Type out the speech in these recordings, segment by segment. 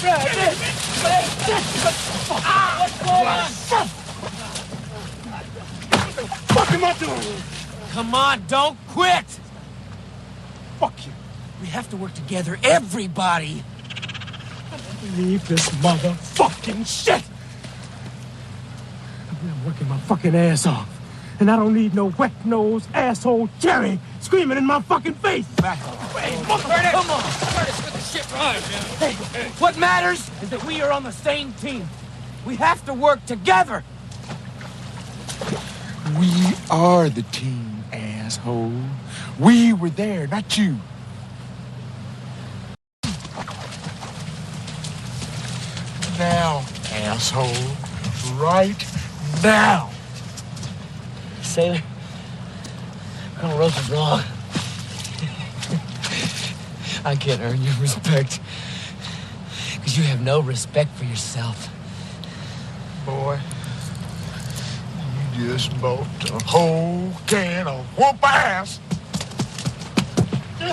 What's going on? What the fuck am I doing? Come on, don't quit! Fuck you. We have to work together, everybody! Leave this motherfucking shit! I'm working my fucking ass off. And I don't need no wet-nosed asshole Jerry screaming in my fucking face! Back off. Hey, come on! Curtis, get the shit right, man. Hey, what matters is that we are on the same team. We have to work together! We are the team, asshole. We were there, not you. Now, asshole. Right now. Sailor, Colonel Rose is wrong. I can't earn your respect. Because you have no respect for yourself. Boy, you just bought a whole can of whoop ass. Come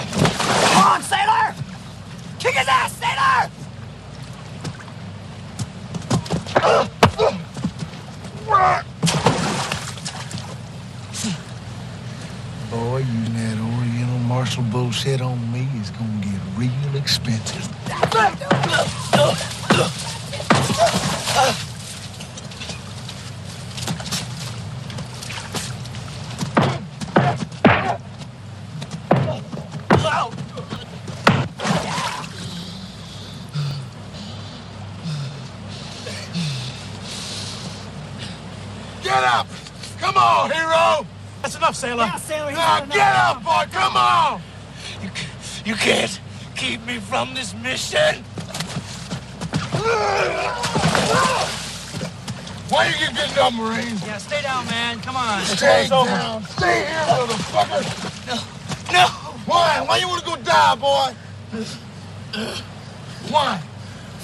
on, Sailor! Kick his ass, Sailor! Boy, using that Oriental Marshal bullshit on me is gonna get real expensive. Get up! Come on, hero! That's enough, Sailor. Yeah, Sailor, Now get up, boy! Come on! You can't keep me from this mission. Why you keep getting up, Marines? Yeah, stay down, man. Come on. Stay down. Stay here, motherfucker. No. Why? Why you want to go die, boy? Why?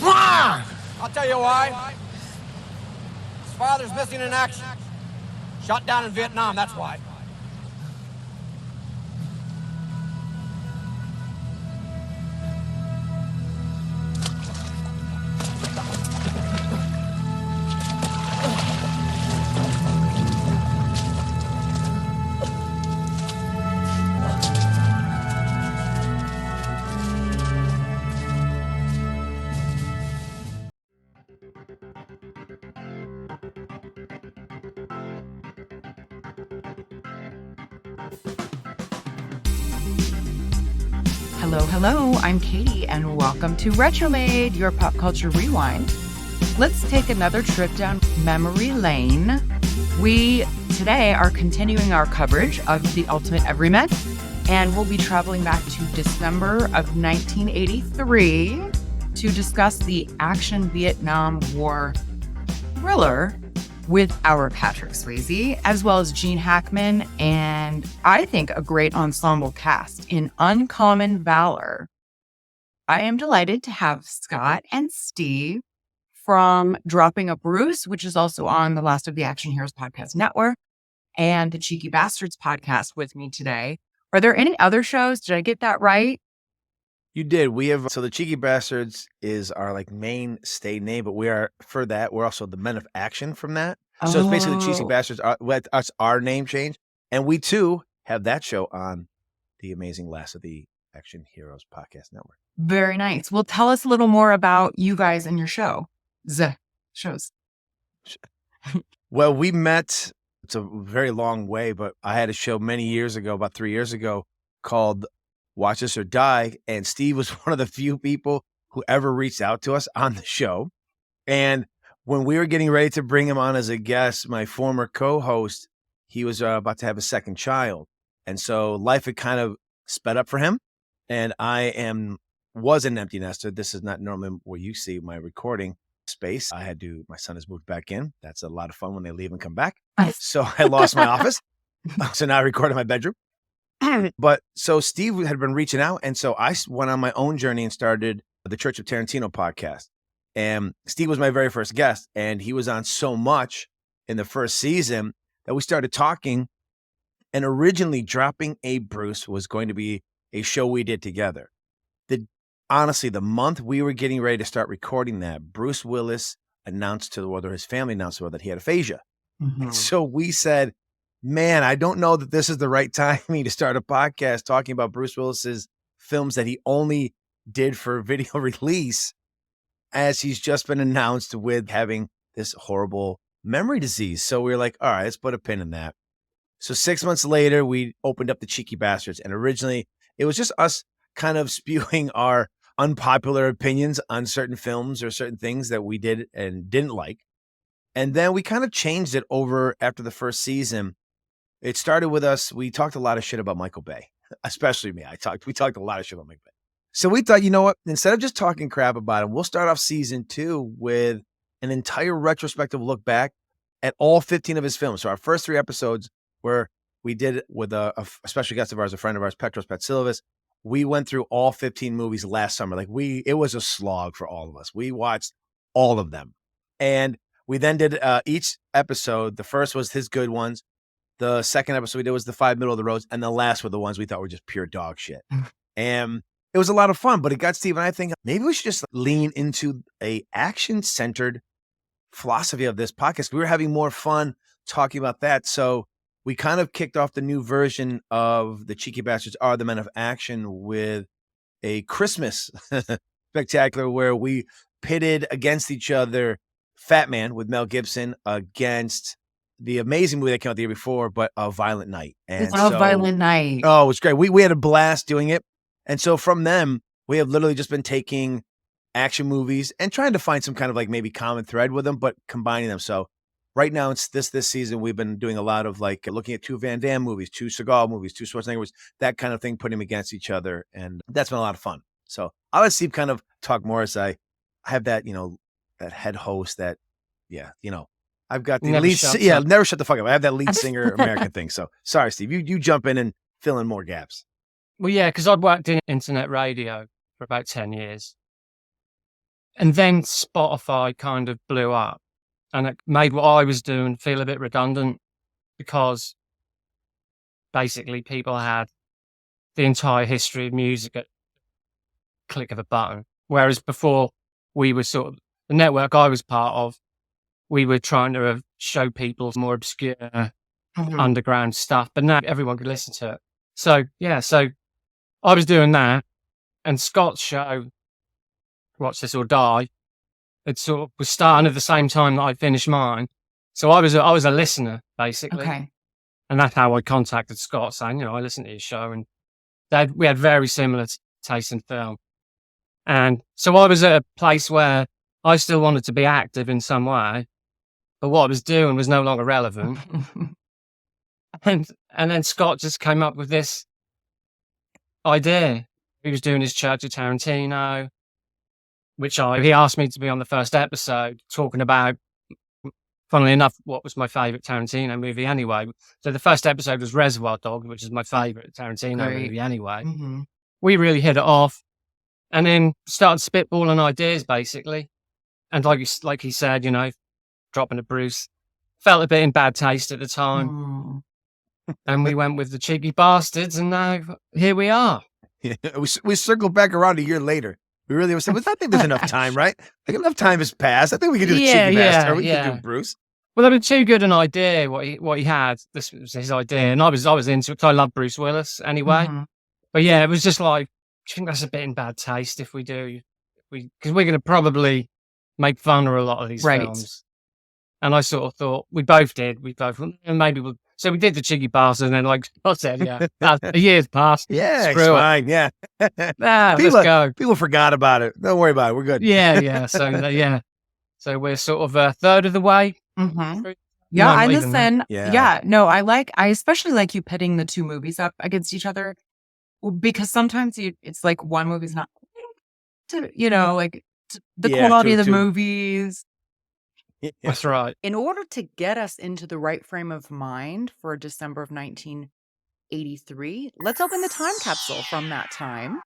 Why? I'll tell you why. His father's missing in action. Shot down in Vietnam, that's why. Hello, I'm Katie, and welcome to Retromade, your pop culture rewind. Let's take another trip down memory lane. We today are continuing our coverage of The Ultimate Everymen, and we'll be traveling back to December of 1983 to discuss the action Vietnam War thriller with our Patrick Swayze, as well as Gene Hackman, and I think a great ensemble cast in Uncommon Valor. I am delighted to have Scott and Steve from Dropping a Bruce, which is also on the Last of the Action Heroes Podcast Network, and the Cheeky Basterds podcast with me today. Are there any other shows? Did I get that right? You did. We have, so the Cheeky Bastards is our mainstay name, but we're also the Men of Action from that. So it's basically the Cheeky Bastards, that's our name change. And we too have that show on the amazing Last of the Action Heroes Podcast Network. Very nice. Well, tell us a little more about you guys and your show. Shows. Well, we met, it's a very long way, but I had a show many years ago, about 3 years ago, called Watch Us or Die. And Steve was one of the few people who ever reached out to us on the show. And when we were getting ready to bring him on as a guest, my former co-host, he was about to have a second child. And so life had kind of sped up for him. And was an empty nester. This is not normally where you see my recording space. My son has moved back in. That's a lot of fun when they leave and come back. So I lost my office. So now I record in my bedroom. But so Steve had been reaching out. And so I went on my own journey and started the Church of Tarantino podcast. And Steve was my very first guest. And he was on so much in the first season that we started talking. And originally Dropping a Bruce was going to be a show we did together. The honestly, the month we were getting ready to start recording that, Bruce Willis announced to the world, or his family announced to the world, that he had aphasia. And so we said, man, I don't know that this is the right timing to start a podcast talking about Bruce Willis's films that he only did for video release, as he's just been announced with having this horrible memory disease. So we were like, all right, let's put a pin in that. So 6 months later, we opened up the Cheeky Basterds. And originally, it was just us kind of spewing our unpopular opinions on certain films or certain things that we did and didn't like. And then we kind of changed it over after the first season. It started with us. We talked a lot of shit about Michael Bay, especially me. We talked a lot of shit about Michael Bay. So we thought, you know what? Instead of just talking crap about him, we'll start off season 2 with an entire retrospective look back at all 15 of his films. So our first 3 episodes where we did with a special guest of ours, a friend of ours, Petros Patsilivas. We went through all 15 movies last summer. It was a slog for all of us. We watched all of them. And we then did each episode. The first was his good ones. The second episode we did was the 5 middle of the roads. And the last were the ones we thought were just pure dog shit. And it was a lot of fun, but it got Steve and I thinking, maybe we should just lean into a action-centered philosophy of this podcast. We were having more fun talking about that. So we kind of kicked off the new version of the Cheeky Basterds Are the Men of Action with a Christmas spectacular where we pitted against each other Fat Man with Mel Gibson against the amazing movie that came out the year before, but A Violent Night. And Violent Night. Oh, it was great. We had a blast doing it. And so from them, we have literally just been taking action movies and trying to find some kind of like maybe common thread with them, but combining them. So right now, it's this season, we've been doing a lot of like looking at 2 Van Damme movies, 2 Seagal movies, 2 Schwarzenegger movies, that kind of thing, putting them against each other. And that's been a lot of fun. So I'll let Steve kind of talk more as I have that, that head host that, I've got the lead. Yeah, never shut the fuck up. I have that lead singer American thing. So sorry, Steve, you jump in and fill in more gaps. Well, yeah, because I'd worked in internet radio for about 10 years. And then Spotify kind of blew up. And it made what I was doing feel a bit redundant because basically people had the entire history of music at the click of a button. Whereas before, we were sort of, the network I was part of, we were trying to show people more obscure underground stuff. But now everyone could listen to it. So, yeah, I was doing that. And Scott's show, Watch This or Die, it sort of was starting at the same time that I finished mine. So I was a listener, basically. Okay. And that's how I contacted Scott, saying, I listened to his show. And we had very similar taste in film. And so I was at a place where I still wanted to be active in some way, but what I was doing was no longer relevant. and then Scott just came up with this idea. He was doing his Church of Tarantino, which he asked me to be on the first episode, talking about, funnily enough, what was my favourite Tarantino movie anyway. So the first episode was Reservoir Dogs, which is my favourite Tarantino movie anyway. Mm-hmm. We really hit it off, and then started spitballing ideas, basically. And like he said, dropping a Bruce, felt a bit in bad taste at the time. And we went with the Cheeky Basterds, and now here we are. Yeah, we circled back around a year later. We really were saying, I think there's enough time, right? Like enough time has passed. I think we can do the Cheeky Bastard. Or we can do Bruce. Well, that was too good an idea. What he had. This was his idea, and I was into it. 'Cause I love Bruce Willis anyway. Mm-hmm. But yeah, it was just like, I think that's a bit in bad taste if we do, because we're going to probably make fun of a lot of these films. And I sort of thought maybe so we did the Cheeky Bastard, and then like I said, a year's passed. Yeah, it's fine. Yeah. Let's go. People forgot about it. Don't worry about it. We're good. Yeah. So we're sort of a third of the way. Mm-hmm. Yeah, I listen. Yeah. No, I especially like you pitting the 2 movies up against each other, because sometimes it's like one movie's not, the quality of the movies. Yeah. That's right. In order to get us into the right frame of mind for December of 1983, let's open the time capsule from that time,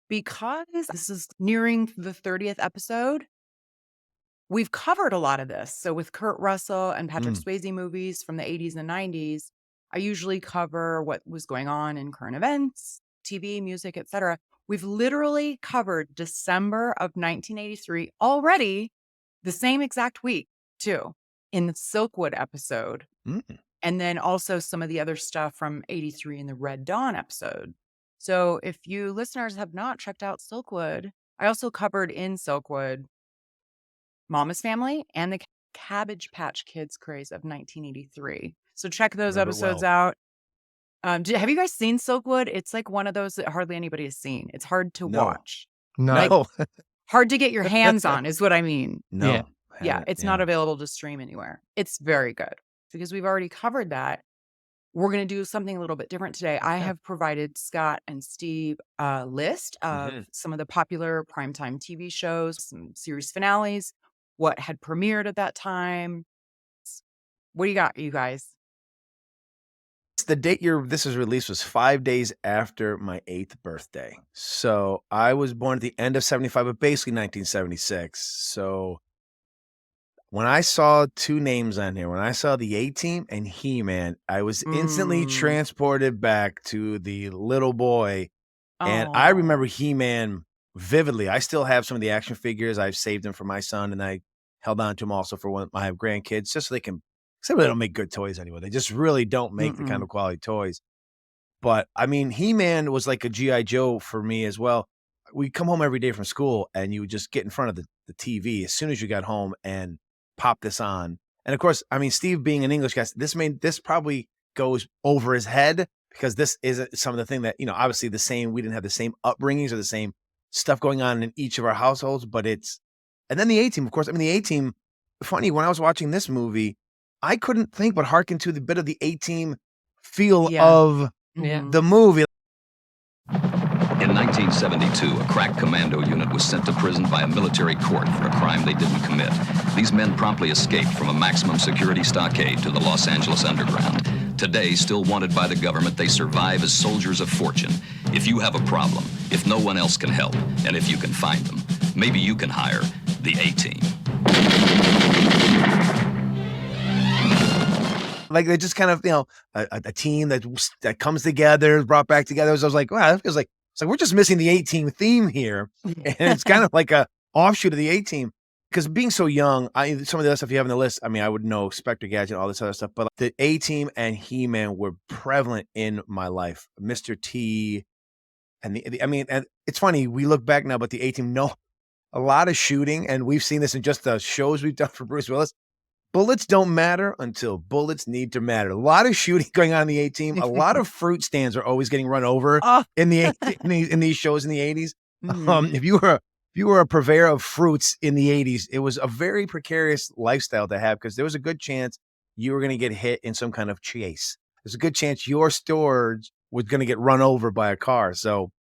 because this is nearing the 30th episode. We've covered a lot of this. So with Kurt Russell and Patrick Swayze movies from the 80s and 90s, I usually cover what was going on in current events, TV, music, etc. We've literally covered December of 1983 already, the same exact week, too, in the Silkwood episode. Mm. And then also some of the other stuff from 83 in the Red Dawn episode. So if you listeners have not checked out Silkwood, I also covered in Silkwood Mama's Family and the Cabbage Patch Kids craze of 1983. So check those Remember it episodes well. out. Have you guys seen Silkwood? It's like one of those that hardly anybody has seen. It's hard to No. watch. No. Like, hard to get your hands on is what I mean. No. Yeah. Yeah, it's not available to stream anywhere. It's very good because we've already covered that. We're going to do something a little bit different today. I have provided Scott and Steve a list of some of the popular primetime TV shows, some series finales, what had premiered at that time. What do you got, you guys? The date this was released was 5 days after my 8th birthday. So I was born at the end of 75, but basically 1976. So when I saw two names on here, when I saw the A-Team and He-Man, I was instantly transported back to the little boy. And I remember He-Man vividly. I still have some of the action figures. I've saved them for my son, and I held on to them also for when I have grandkids, just so they can, because they really don't make good toys anymore. They just really don't make the kind of quality toys. But I mean, He-Man was like a G.I. Joe for me as well. We'd come home every day from school, and you would just get in front of the TV as soon as you got home and pop this on. And of course, I mean, Steve being an English guy, this probably goes over his head, because this is some of the thing that, obviously we didn't have the same upbringings or the same stuff going on in each of our households, but and then the A-Team, of course. I mean, the A-Team, funny, when I was watching this movie, I couldn't think but hearken to the bit of the A-Team feel of the movie. In 1972, a crack commando unit was sent to prison by a military court for a crime they didn't commit. These men promptly escaped from a maximum security stockade to the Los Angeles underground. Today, still wanted by the government, they survive as soldiers of fortune. If you have a problem, if no one else can help, and if you can find them, maybe you can hire the A-Team. Like, they just kind of, a team that comes together, brought back together. So I was like, wow, that feels like, we're just missing the A-Team theme here. And it's kind of like a offshoot of the A-Team. Because being so young, some of the other stuff you have on the list, I mean, I would know Spectre Gadget, all this other stuff, but the A-Team and He-Man were prevalent in my life. Mr. T, and and it's funny, we look back now, but the A-Team, a lot of shooting, and we've seen this in just the shows we've done for Bruce Willis. Bullets don't matter until bullets need to matter. A lot of shooting going on in the A-Team. A lot of fruit stands are always getting run over in these shows in the 80s. If you were a purveyor of fruits in the 80s, it was a very precarious lifestyle to have, because there was a good chance you were going to get hit in some kind of chase. There's a good chance your storage was going to get run over by a car. So,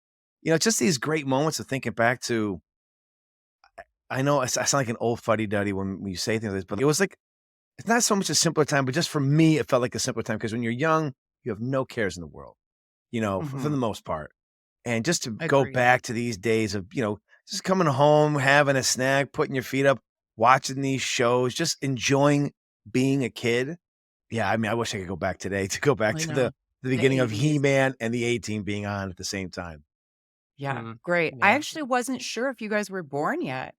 just these great moments of thinking back to, I know I sound like an old fuddy-duddy when you say things like this, but it was like, it's not so much a simpler time, but just for me, it felt like a simpler time, because when you're young, you have no cares in the world, for the most part. And just to go back to these days of, just coming home, having a snack, putting your feet up, watching these shows, just enjoying being a kid. Yeah, I mean, I wish I could go back today to the beginning of He-Man and the A-Team being on at the same time. Yeah, great. Yeah. I actually wasn't sure if you guys were born yet.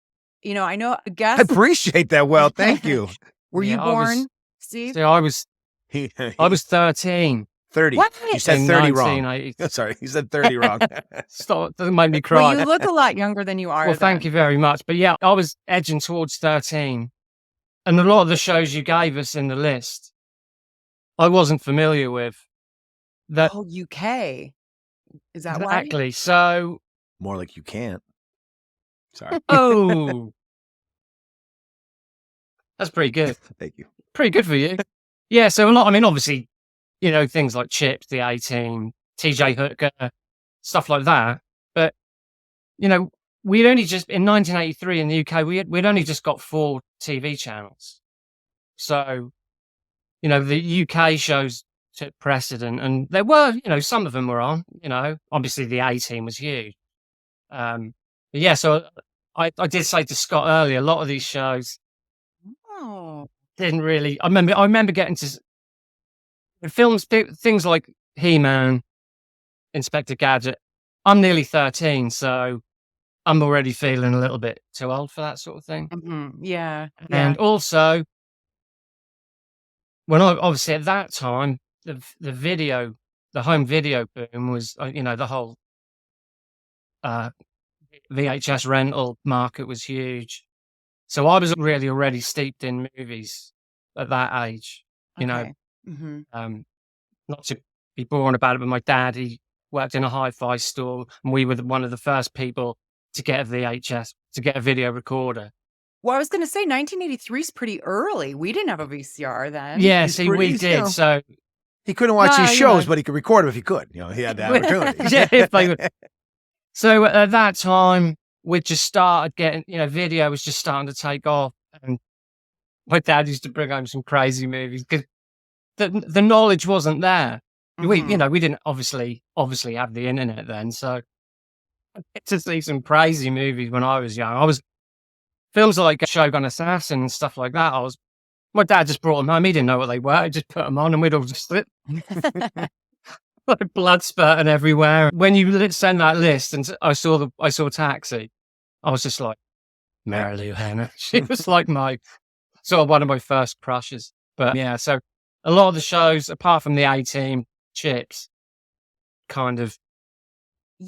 I know, I guess. appreciate that. Well, thank you. Were you born, Steve? See, I was 13. 30. What? You said In 30 wrong. 1980. Sorry, you said 30 wrong. Stop, doesn't make me cry. Well, you look a lot younger than you are. Well, thank you very much. But yeah, I was edging towards 13. And a lot of the shows you gave us in the list, I wasn't familiar with. Oh, UK. Is that why? Exactly. So. More like you can't. Sorry. Oh. That's pretty good. Thank you. Pretty good for you. Yeah, so a lot, obviously, things like Chips, the A-Team, TJ Hooker, stuff like that. But, we'd only just, in 1983 in the UK, we'd only just got 4 TV channels. So, the UK shows took precedent, and there were, some of them were on, obviously the A-Team was huge. But yeah, so I did say to Scott earlier, a lot of these shows didn't really, I remember getting to films, things like He-Man, Inspector Gadget, I'm nearly 13, so I'm already feeling a little bit too old for that sort of thing. Yeah. And also, when obviously at that time, the home video boom was, the whole VHS rental market was huge. So I was really already steeped in movies at that age. Okay. Not to be boring about it, but my dad, he worked in a hi-fi store, and we were one of the first people to get a VHS, to get a video recorder. Well, I was going to say 1983 is pretty early. We didn't have a VCR then. Yeah, see, we did. So he couldn't watch these shows, but he could record them if he could. He had the opportunity. Yeah, if they would. So at that time, we just started getting, video was just starting to take off, and my dad used to bring home some crazy movies because the knowledge wasn't there. We didn't obviously have the internet then, so I get to see some crazy movies when I was young. Films like Shogun Assassin and stuff like that. My dad just brought them home. He didn't know what they were. He just put them on, and we'd all just sit. Like blood spurting everywhere. When you send that list, and I saw Taxi, I was just like, Mary Lou Hanna. She was like one of my first crushes. But yeah, so a lot of the shows, apart from the A-Team, Chips, kind of,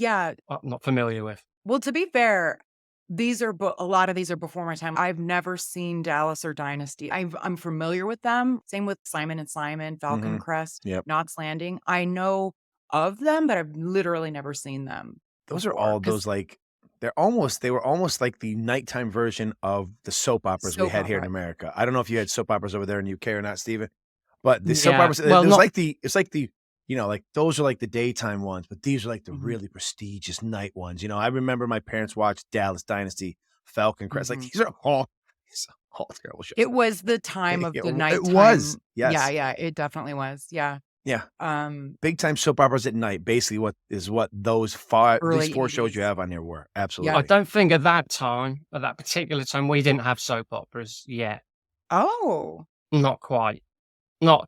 I'm not familiar with. Well, to be fair, a lot of these are before my time. I've never seen Dallas or Dynasty. I'm familiar with them. Same with Simon and Simon, Falcon Crest, Knots Landing. I know of them, but I've literally never seen them. Those are all those like they were almost like the nighttime version of the soap operas we had here in America. I don't know if you had soap operas over there in the UK or not, Stephen, but the soap operas, like those are like the daytime ones, but these are like the really prestigious night ones. I remember my parents watched Dallas Dynasty, Falcon Crest. Like these are all terrible shows. It was the time of the night. It was. Yes. Yeah, it definitely was. Yeah. Yeah. Big time soap operas at night, basically what these 4 shows you have on there were. Absolutely. I don't think at that particular time, we didn't have soap operas yet. Oh. Not quite. Not.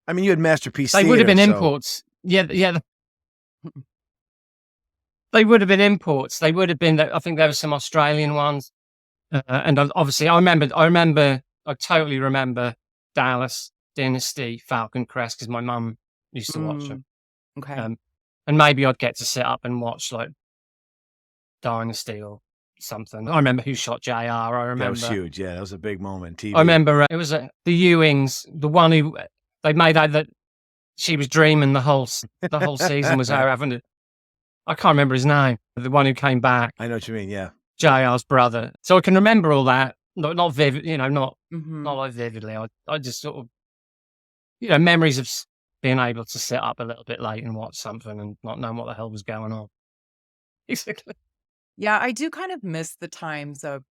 I mean, you had Masterpiece They Theater, would have been imports. Yeah. They would have been imports. They would have been, I think there were some Australian ones. And obviously, I totally remember Dallas, Dynasty, Falcon Crest, because my mum used to watch them. Okay. And maybe I'd get to sit up and watch like Dynasty or something. I remember Who Shot JR. I remember. That was huge. Yeah, that was a big moment. TV. I remember it was the Ewings, the one who they made out that she was dreaming the whole season was her having I can't remember his name. The one who came back. I know what you mean. Yeah. JR's brother. So I can remember all that. Not vivid, not like vividly. I just sort of, memories of being able to sit up a little bit late and watch something and not knowing what the hell was going on. Basically. Yeah, I do kind of miss the times of.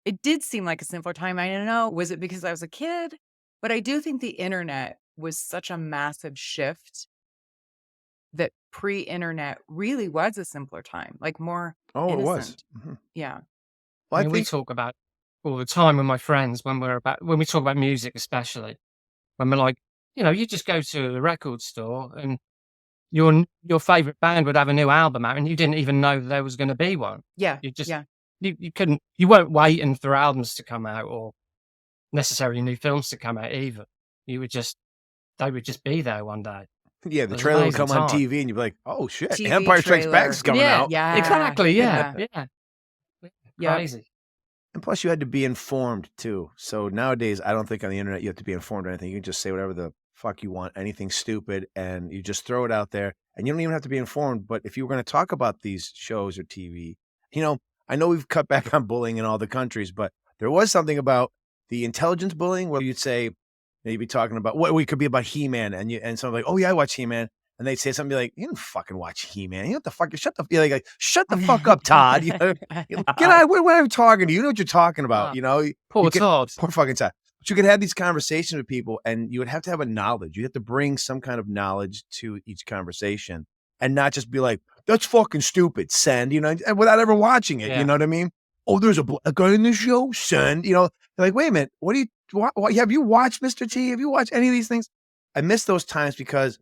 It did seem like a simpler time. I don't know. Was it because I was a kid? But I do think the internet was such a massive shift that pre-internet really was a simpler time, like more innocent. It was. Yeah. Well, we talk about all the time with my friends when we talk about music, especially when we're like, you just go to the record store and your favorite band would have a new album out and you didn't even know there was going to be one. Yeah. You weren't waiting for albums to come out or necessarily new films to come out either. They would just be there one day. Yeah, the trailer would come on TV and you'd be like, oh shit, TV Empire Strikes Back is coming out. Yeah, exactly. Yeah. Crazy. And plus you had to be informed too. So nowadays, I don't think on the internet you have to be informed or anything. You can just say whatever the fuck you want, anything stupid, and you just throw it out there. And you don't even have to be informed. But if you were going to talk about these shows or TV, I know we've cut back on bullying in all the countries, but there was something about the intelligence bullying where you'd say, you'd be talking about what we could be about He-Man, and someone like, oh yeah, I watch He-Man, and they'd say something like, you don't fucking watch He-Man. You know what the fuck? Shut the fuck up, Todd. Get out. What am I talking to you? You know what you're talking about. Poor Todd. Poor fucking Todd. But you could have these conversations with people, and you would have to have a knowledge. You have to bring some kind of knowledge to each conversation, and not just be like, that's fucking stupid. Send, without ever watching it. Yeah. You know what I mean? Oh, there's a guy in this show. Send, They're like, wait a minute. Have you watched Mr. T? Have you watched any of these things? I miss those times because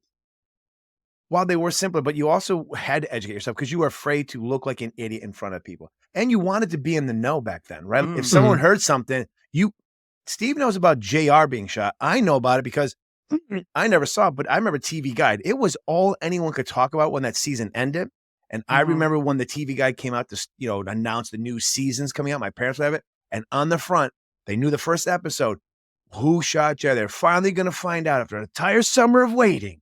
while they were simpler, but you also had to educate yourself because you were afraid to look like an idiot in front of people. And you wanted to be in the know back then, right? If someone heard something, Steve knows about JR being shot. I know about it because I never saw it, but I remember TV Guide. It was all anyone could talk about when that season ended. And I remember when the TV Guide came out to, announce the new seasons coming out, my parents would have it. And on the front, they knew the first episode, who shot JR. They're finally going to find out after an entire summer of waiting,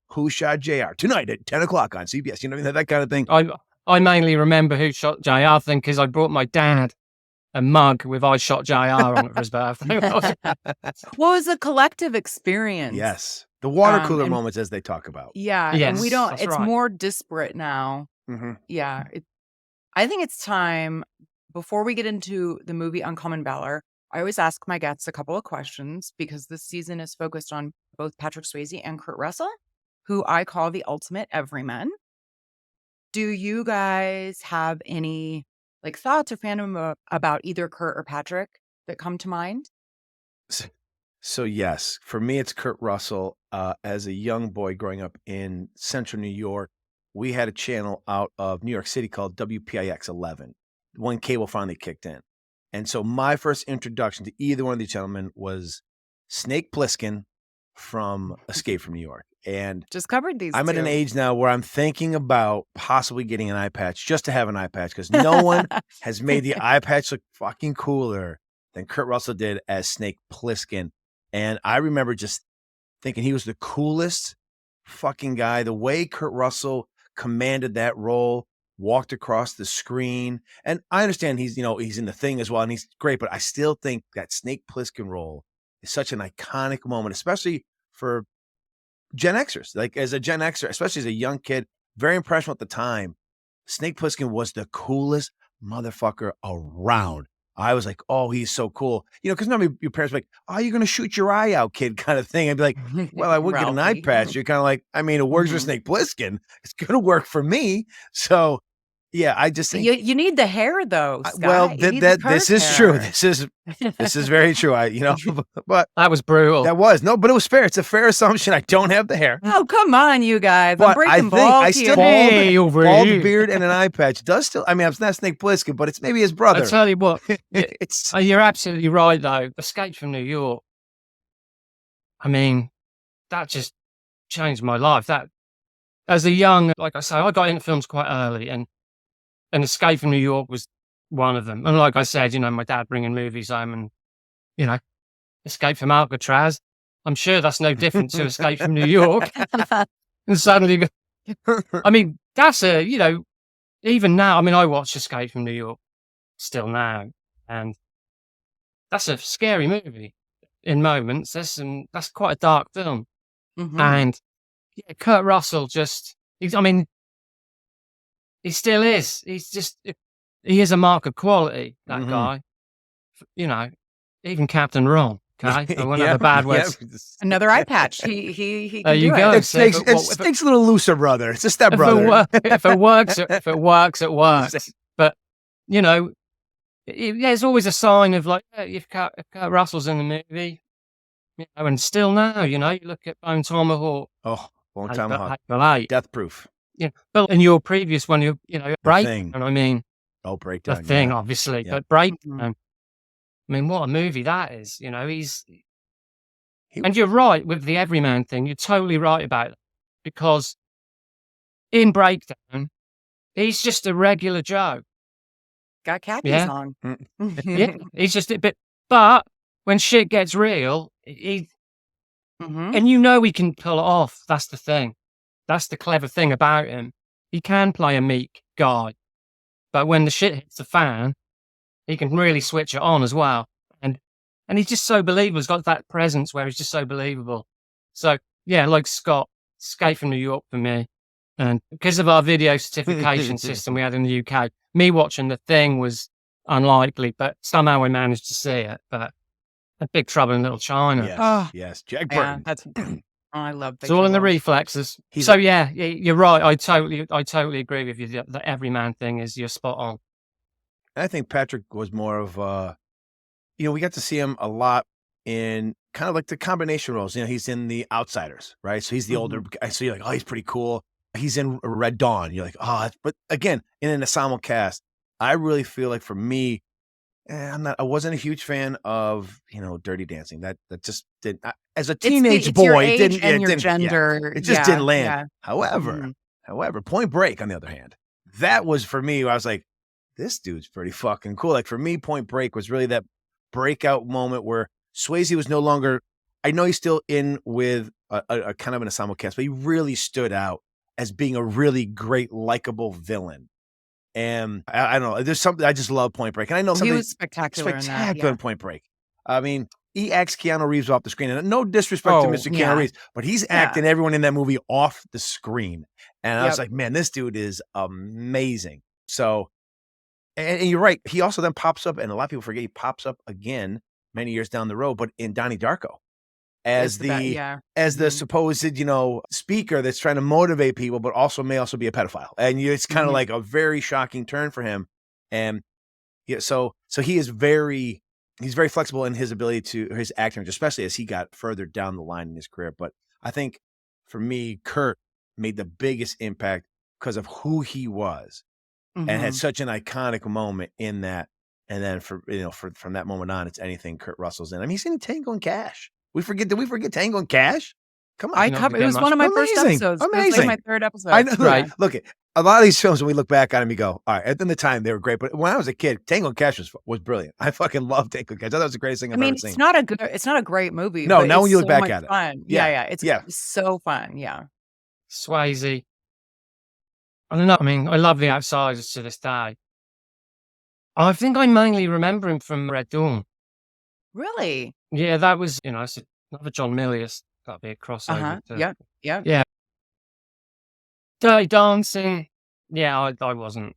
who shot JR tonight at 10 o'clock on CBS. You know, that kind of thing. I mainly remember who shot JR thing because I brought my dad a mug with I shot JR on it for his birthday. Well, it's a collective experience. Yes. The water cooler moments, as they talk about. Yeah. Yes, and we don't, it's right. more disparate now. Yeah. I think it's time, before we get into the movie Uncommon Valor, I always ask my guests a couple of questions because this season is focused on both Patrick Swayze and Kurt Russell, who I call the ultimate everymen. Do you guys have any thoughts or fandom about either Kurt or Patrick that come to mind? So yes, for me, it's Kurt Russell. As a young boy growing up in central New York, we had a channel out of New York City called WPIX 11 when cable finally kicked in. And so my first introduction to either one of these gentlemen was Snake Plissken from Escape from New York. And just covered these. I'm at an age now where I'm thinking about possibly getting an eye patch just to have an eye patch because no one has made the eye patch look fucking cooler than Kurt Russell did as Snake Plissken. And I remember just thinking he was the coolest fucking guy. The way Kurt Russell commanded that role, walked across the screen. And I understand he's in the thing as well, and he's great, but I still think that Snake Plissken role is such an iconic moment, especially for Gen Xers. Like as a Gen Xer, especially as a young kid, very impressionable at the time. Snake Plissken was the coolest motherfucker around. I was like, oh, he's so cool. Because normally your parents are like, oh, you're going to shoot your eye out, kid, kind of thing. I'd be like, well, I would get an eye patch. You're kind of like, I mean, it works for Snake Plissken. It's going to work for me. So, yeah, I just think you need the hair though. Scott. Well, this is true. This is very true. But that was brutal. That was but it was fair. It's a fair assumption. I don't have the hair. Oh, come on, you guys! But I'm breaking I think balls I still here. bald beard and an eye patch does still. I mean, it's not Snake Plissken, but it's maybe his brother. I'll tell you what. You're absolutely right though. Escape from New York. I mean, that just changed my life. That as a young, like I say, I got into films quite early, and Escape from New York was one of them. And like I said, my dad bringing movies home and, Escape from Alcatraz. I'm sure that's no different to Escape from New York. And suddenly, I mean, that's even now, I mean, I watch Escape from New York still now. And that's a scary movie in moments. That's quite a dark film. And yeah, Kurt Russell he still is. He is a mark of quality, that guy. Even Captain Ron. Okay, I won't have a bad word. Another eye patch. He there you go. It stinks a little looser, brother. It's a step brother. If it works, it works. But there's always a sign of if Kurt Russell's in the movie, and still now, you look at Bone Tomahawk. Oh, Bone Tomahawk. Death Proof. Yeah, but in your previous one, Breakdown. I mean, Breakdown. The Thing, obviously, but Breakdown. I mean, what a movie that is. And you're right with the Everyman thing. You're totally right about it because in Breakdown, he's just a regular Joe. Got khakis on. Yeah, he's just a bit. But when shit gets real, and he can pull it off. That's the thing. That's the clever thing about him. He can play a meek guy, but when the shit hits the fan, he can really switch it on as well. And he's just so believable. He's got that presence where he's just so believable. So yeah, like Scott, Escape from New York for me. And because of our video certification system we had in the UK, me watching The Thing was unlikely, but somehow we managed to see it. But A Big Trouble in Little China. Yes. Jack Burton. I love it's all in the reflexes. Yeah, you're right. I totally agree with you. The Everyman thing is you're spot on. I think Patrick was more of we got to see him a lot in kind of like the combination roles. He's in The Outsiders, right? So he's the older guy. So you're like, oh, he's pretty cool. he's in Red Dawn. You're like, oh, but again, in an ensemble cast, I really feel like for me, I wasn't a huge fan of, Dirty Dancing. That just didn't, as a teenage boy, your it age didn't, and it your didn't, gender. it just didn't land. Yeah. However, Point Break, on the other hand, that was for me, I was like, this dude's pretty fucking cool. Like for me, Point Break was really that breakout moment where Swayze was no longer, I know he's still in with a kind of an ensemble cast, but he really stood out as being a really great, likable villain. And I don't know, there's something, I just love Point Break. And I know he was spectacular in that. Yeah. In Point Break. I mean, he acts Keanu Reeves off the screen. And no disrespect to Mr. Keanu Reeves, but he's acting everyone in that movie off the screen. And I was like, man, this dude is amazing. So, and you're right. He also then pops up, and a lot of people forget he pops up again many years down the road, but in Donnie Darko. As the supposed, speaker that's trying to motivate people, but may also be a pedophile. And it's kind of like a very shocking turn for him. And so he is he's very flexible in his ability to his acting, especially as he got further down the line in his career. But I think for me, Kurt made the biggest impact because of who he was and had such an iconic moment in that. And then from that moment on, it's anything Kurt Russell's in. I mean, he's in Tango and Cash. Did we forget Tango and Cash? Come on. It was one of my first episodes. Amazing. It was like my third episode. I know, right. Look, a lot of these films, when we look back on them, you go, all right, at the time, they were great. But when I was a kid, Tango and Cash was brilliant. I fucking loved Tango and Cash. I thought it was the greatest thing I've ever seen. It's not a great movie. No, but now when you look so back much at it. Fun. Yeah. It's so fun. Yeah. Swayze. I don't know. I mean, I love The Outsiders to this day. I think I mainly remember him from Red Dawn. Really? Yeah, that was, it's another John Milius. That'd be a crossover. Yeah. Dirty Dancing. Yeah, that wasn't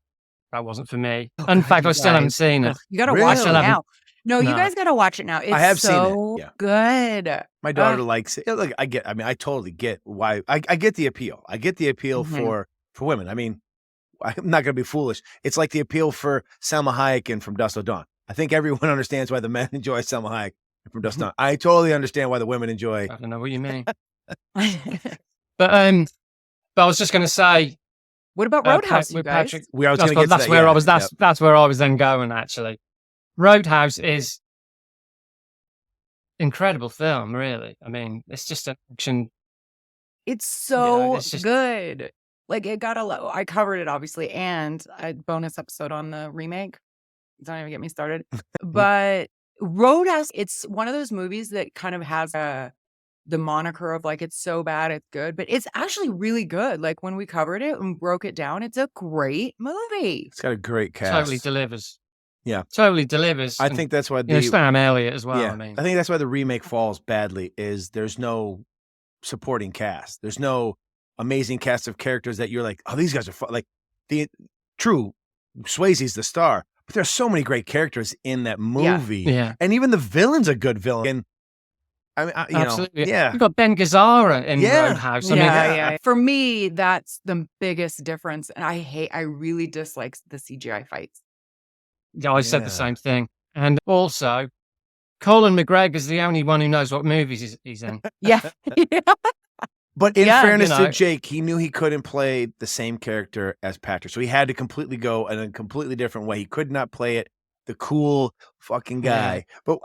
for me. In fact, I still haven't seen it. You got to watch it now. No, you guys got to watch it now. It's I have seen it. Good. My daughter likes it. Look, I totally get why. I get the appeal. I get the appeal for women. I mean, I'm not going to be foolish. It's like the appeal for Salma Hayek and From Dusk Till Dawn. I think everyone understands why the men enjoy Salma Hayek and From Dusk Till Dawn. I totally understand why the women enjoy. I don't know what you mean. But I was just going to say. What about Roadhouse, you guys? Patrick, that's where I was then going, actually. Roadhouse is incredible film, really. I mean, it's just an action. It's so good. Like, it got I covered it, obviously, and a bonus episode on the remake. Don't even get me started. But Roadhouse, it's one of those movies that kind of has the moniker of, like, it's so bad, it's good. But it's actually really good. Like, when we covered it and broke it down, it's a great movie. It's got a great cast. Totally delivers. Yeah. Totally delivers. I think that's why Sam Elliott as well. Yeah, I mean, I think that's why the remake falls badly, is there's no supporting cast. There's no amazing cast of characters that you're like, oh, these guys are fun. Like, Swayze's the star, but there's so many great characters in that movie. Yeah. And even the villain's a good villain. And I mean, absolutely. Yeah. You've got Ben Gazzara in Roadhouse. I mean, For me, that's the biggest difference. And I really dislike the CGI fights. Yeah, I said the same thing. And also, Colin McGregor's the only one who knows what movies he's in. Yeah. But in fairness to Jake, he knew he couldn't play the same character as Patrick. So he had to completely go in a completely different way. He could not play it the cool fucking guy. Yeah. But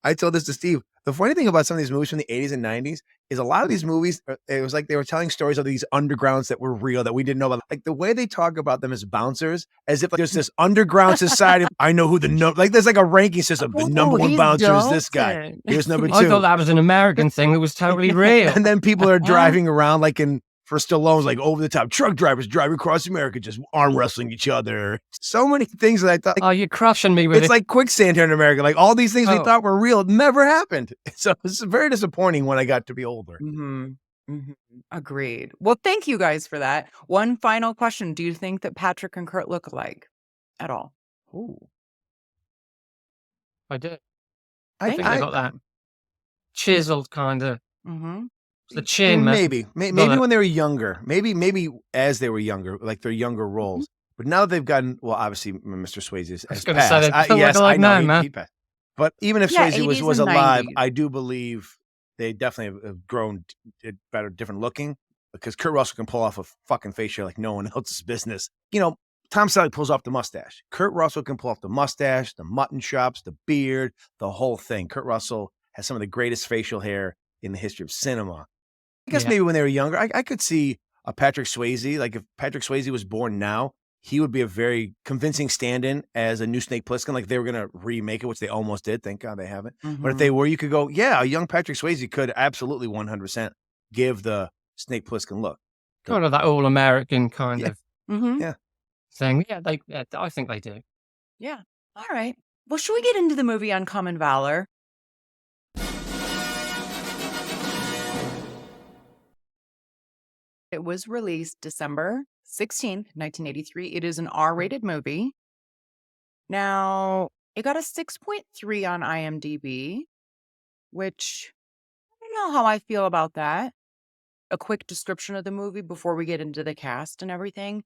I told this to Steve. The funny thing about some of these movies from the 80s and 90s is a lot of these movies, it was like they were telling stories of these undergrounds that were real, that we didn't know about. Like the way they talk about them as bouncers, as if like there's this underground society. I know who like there's like a ranking system. The number one bouncer is this guy. Here's number two. I thought that was an American thing that was totally real. And then people are driving around like for Stallone's, like over the top truck drivers driving across America, just arm wrestling each other. So many things that I thought. Oh, you're crushing me with it. It's like quicksand here in America. Like all these things we thought were real never happened. So it's very disappointing when I got to be older. Agreed. Well, thank you guys for that. One final question. Do you think that Patrick and Kurt look alike at all? Ooh. I do. I think they got that chiseled kind of. The chin, maybe when they were younger, maybe as they were younger, like their younger roles. But now that they've gotten, well, obviously, Mr. Swayze has passed. Yes, I know, man. He passed. But even if Swayze was alive, I do believe they definitely have grown better, different looking. because Kurt Russell can pull off a fucking facial like no one else's business. You know, Tom Selleck pulls off the mustache. Kurt Russell can pull off the mustache, the mutton chops, the beard, the whole thing. Kurt Russell has some of the greatest facial hair in the history of cinema. I guess maybe when they were younger, I could see a Patrick Swayze. Like if Patrick Swayze was born now, he would be a very convincing stand-in as a new Snake Plissken. Like they were going to remake it, which they almost did. Thank God they haven't. But if they were, you could go, yeah, a young Patrick Swayze could absolutely 100% give the Snake Plissken look. Kind of that all-American kind of Mm-hmm. thing. Yeah, I think they do. Yeah. All right. Well, should we get into the movie Uncommon Valor? It was released December 16th, 1983. It is an R-rated movie. Now, it got a 6.3 on IMDb, which I don't know how I feel about that. A quick description of the movie before we get into the cast and everything.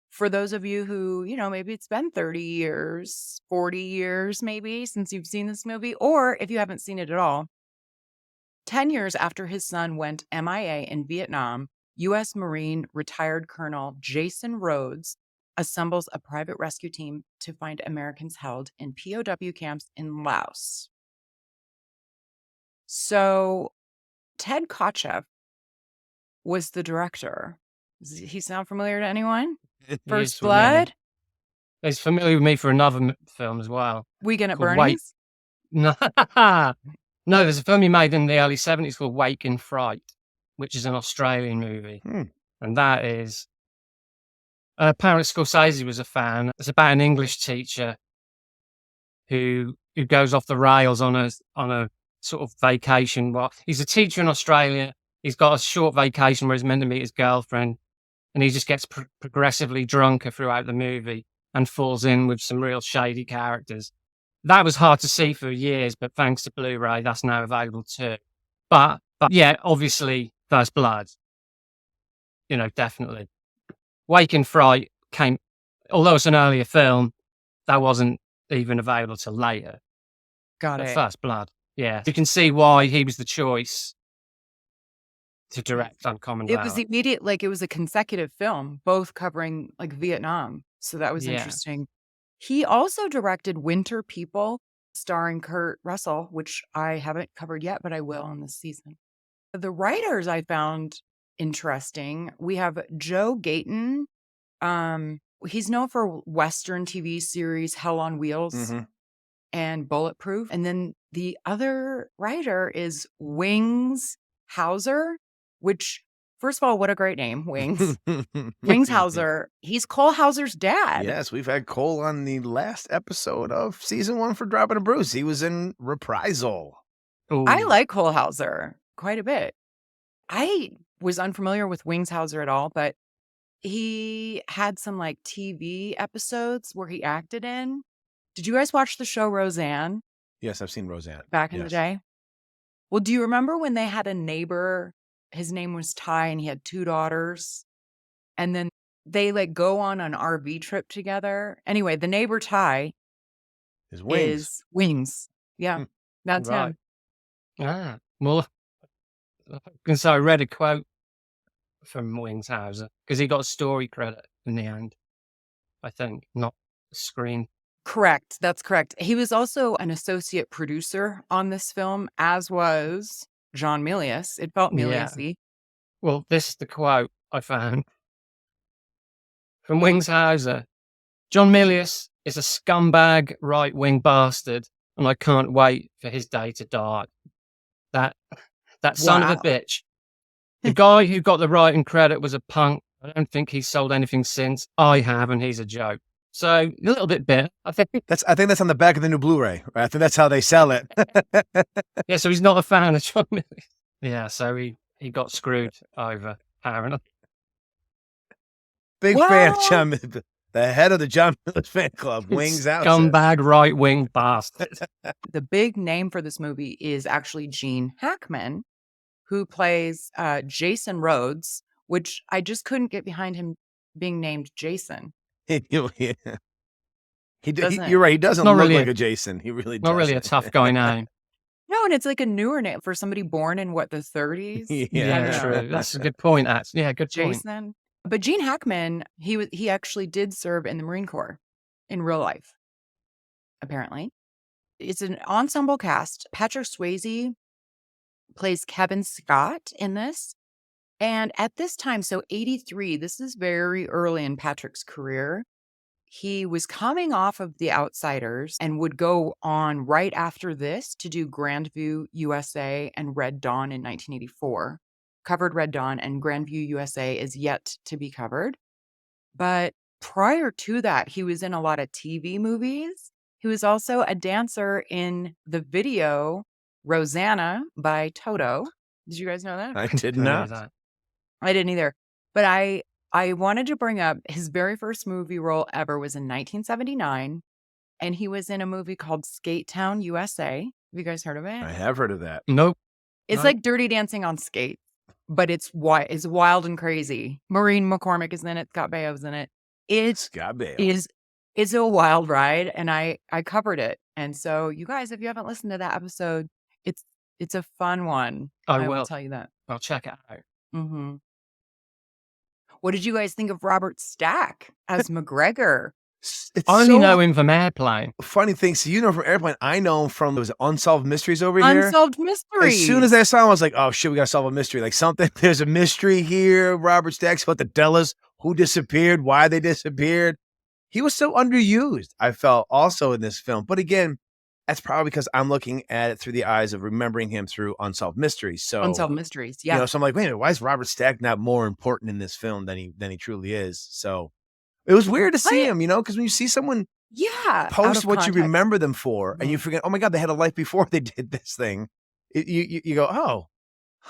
For those of you who, maybe it's been 30 years, 40 years maybe since you've seen this movie, or if you haven't seen it at all, 10 years after his son went MIA in Vietnam, U.S. Marine retired Colonel Jason Rhodes assembles a private rescue team to find Americans held in POW camps in Laos. So Ted Kotcheff was the director. Does he sound familiar to anyone? First Blood? He's familiar with me for another film as well. Weekend at called Bernie's? No, there's a film he made in the early 70s called Wake in Fright, which is an Australian movie. And that is... apparently Scorsese was a fan. It's about an English teacher who goes off the rails on a sort of vacation. Well, he's a teacher in Australia. He's got a short vacation where he's meant to meet his girlfriend, and he just gets progressively drunker throughout the movie and falls in with some real shady characters. That was hard to see for years, but thanks to Blu-ray, that's now available too. But yeah, obviously, First Blood. Definitely. Wake in Fright came, although it's an earlier film, that wasn't even available till later. Got it. First Blood. Yeah. You can see why he was the choice to direct Uncommon Valor. It was immediate, it was a consecutive film, both covering Vietnam. So that was interesting. He also directed Winter People, starring Kurt Russell, which I haven't covered yet, but I will in this season. The writers I found interesting. We have Joe Gayton. He's known for Western TV series Hell on Wheels and Bulletproof. And then the other writer is Wings Hauser, which, first of all, what a great name, Wings. Wings Hauser. He's Cole Hauser's dad. Yes, we've had Cole on the last episode of season 1 for Dropping a Bruce. He was in Reprisal. Ooh. I like Cole Hauser quite a bit. I was unfamiliar with Wings Hauser at all, but he had some TV episodes where he acted in. Did you guys watch the show Roseanne? Yes, I've seen Roseanne. Back in the day? Well, do you remember when they had a neighbor? His name was Ty, and he had 2 daughters. And then they go on an RV trip together. Anyway, the neighbor Ty is Wings. Is Wings. Yeah, that's him. Ah, well, I read a quote from Wings Hauser because he got a story credit in the end, I think, not screen. Correct. That's correct. He was also an associate producer on this film, as was John Milius. It felt Milius-y. Well, this is the quote I found from Wings Hauser. John Milius is a scumbag right-wing bastard, and I can't wait for his day to die. That son of a bitch. The guy who got the writing credit was a punk. I don't think he's sold anything since. I have, and he's a joke. So a little bit bitter. I think that's on the back of the new Blu-ray. Right? I think that's how they sell it. Yeah, so he's not a fan of John Milius. Yeah, so he got screwed over, apparently. Big fan of John Milius. The head of the John Milius fan club, Wings Out. Scumbag right-wing bastard. The big name for this movie is actually Gene Hackman, who plays Jason Rhodes, which I just couldn't get behind him being named Jason. You're right. He doesn't look really like a Jason. He really doesn't. Not really a tough guy name. No, and it's like a newer name for somebody born in what, the 30s? Yeah, true. That's a good point, actually. Yeah, good point. Jason. But Gene Hackman, he actually did serve in the Marine Corps in real life, apparently. It's an ensemble cast. Patrick Swayze plays Kevin Scott in this. And at this time, so 83, this is very early in Patrick's career. He was coming off of The Outsiders and would go on right after this to do Grandview USA and Red Dawn in 1984. Covered Red Dawn, and Grandview USA is yet to be covered. But prior to that, he was in a lot of TV movies. He was also a dancer in the video Rosanna by Toto. Did you guys know that? I did not. I didn't either. But I wanted to bring up his very first movie role ever was in 1979. And he was in a movie called Skate Town, USA. Have you guys heard of it? I have heard of that. Nope. It's like Dirty Dancing on skates, but it's wild and crazy. Maureen McCormick is in it. Scott Baio's in it. Scott Baio. It's a wild ride, and I covered it. And so, you guys, if you haven't listened to that episode, it's a fun one. I will tell you that. I'll check it out. Mm-hmm. What did you guys think of Robert Stack as McGregor? I only know him from Airplane. Funny thing, so you know from Airplane, I know him from those Unsolved Mysteries over here. Unsolved Mysteries. As soon as I saw him, I was like, oh shit, we gotta solve a mystery. Like something, there's a mystery here. Robert Stack's about to tell us who disappeared, why they disappeared. He was so underused, I felt, also in this film. But again, that's probably because I'm looking at it through the eyes of remembering him through Unsolved Mysteries. So Unsolved Mysteries, yeah. You know, so I'm like, wait a minute, why is Robert Stack not more important in this film than he truly is? So it was weird to see him, you know, because when you see someone post what you remember them for, and you forget, oh my God, they had a life before they did this thing. You go,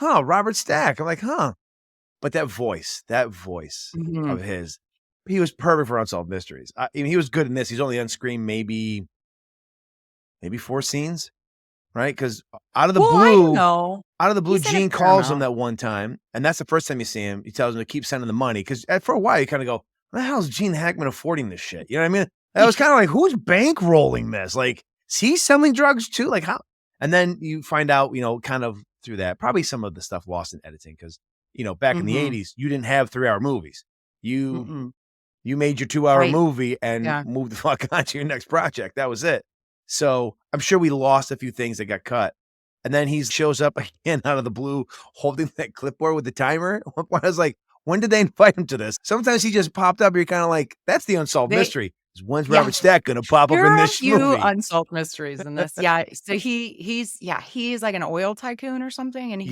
Robert Stack. I'm like, but that voice of his, he was perfect for Unsolved Mysteries. I mean, he was good in this. He's only on screen maybe 4 scenes, right? Because out of the blue, Gene calls him that one time, and that's the first time you see him. He tells him to keep sending the money, because for a while you kind of go, "What the hell is Gene Hackman affording this shit?" You know what I mean? I was kind of like, "Who's bankrolling this? Like, is he selling drugs too? Like how?" And then you find out, you know, kind of through that, probably some of the stuff lost in editing, because you know, back in the '80s, you didn't have 3-hour movies. You made your 2-hour movie and moved the fuck on to your next project. That was it. So I'm sure we lost a few things that got cut. And then he shows up again out of the blue holding that clipboard with the timer. I was like, when did they invite him to this? Sometimes he just popped up. You're kind of like, that's the unsolved mystery. When's Robert Stack going to pop up in this movie? There are a few unsolved mysteries in this. Yeah. So he's like an oil tycoon or something. And he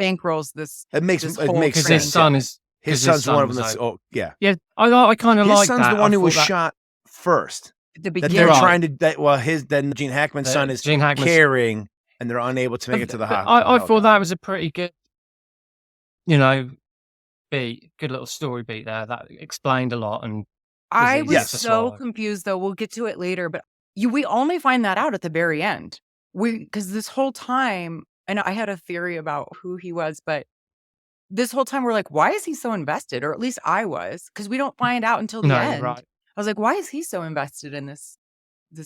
bankrolls this. It makes sense. Because his son's one of them. Yeah. I kind of like that. His son's the one who was shot first. The beginning. They're trying to, then Gene Hackman's son is carrying, and they're unable to make it to the hospital. I thought that was a pretty good, you know, beat, good little story beat there. That explained a lot. And I was so confused, though. We'll get to it later, but we only find that out at the very end. Because this whole time, and I had a theory about who he was, but this whole time we're like, why is he so invested? Or at least I was, because we don't find out until the end. Right. I was like, why is he so invested in this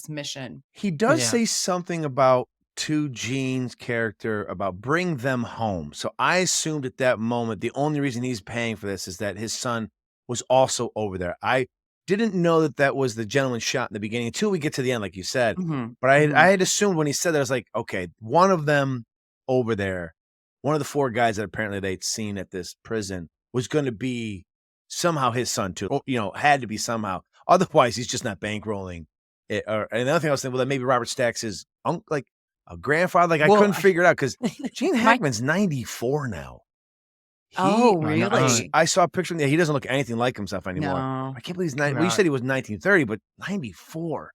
mission? He does say something about to Gene's character about bring them home. So I assumed at that moment the only reason he's paying for this is that his son was also over there. I didn't know that was the gentleman shot in the beginning until we get to the end, like you said. But I had assumed when he said that, I was like, okay, one of them over there, one of the 4 guys that apparently they'd seen at this prison was going to be somehow his son too, or, you know, had to be somehow. Otherwise, he's just not bankrolling it. And the other thing I was thinking, well, that maybe Robert Stack's his uncle, like a grandfather. Like I couldn't figure it out because Gene Hackman's 94 now. Really? I saw a picture of him. He doesn't look anything like himself anymore. No. I can't believe he's 90. Well, you said he was 1930, but 94.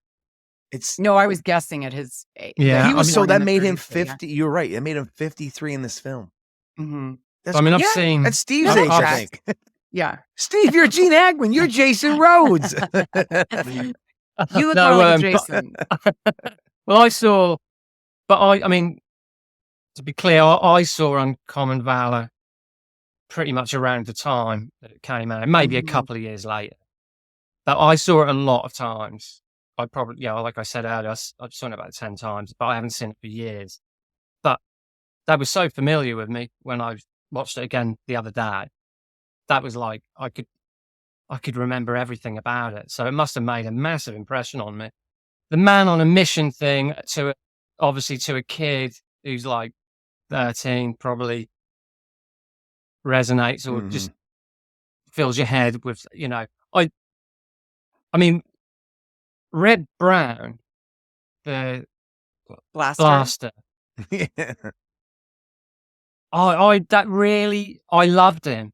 I was guessing at his age. Yeah, he was that made him 50. You're right. It made him 53 in this film. I've seen that's Steve's age, I think. Yeah. Steve, you're Gene Hackman. You're Jason Rhodes. You look more like Jason. Well, I saw, but I mean, to be clear, I saw Uncommon Valor pretty much around the time that it came out, maybe a couple of years later. But I saw it a lot of times. I probably, like I said earlier, I've seen it about 10 times, but I haven't seen it for years. that was so familiar with me when I watched it again the other day. That was like, I could remember everything about it. So it must have made a massive impression on me. The man on a mission thing obviously to a kid who's like 13 probably resonates or just fills your head with, I mean, Red Brown, the blaster. Yeah. I loved him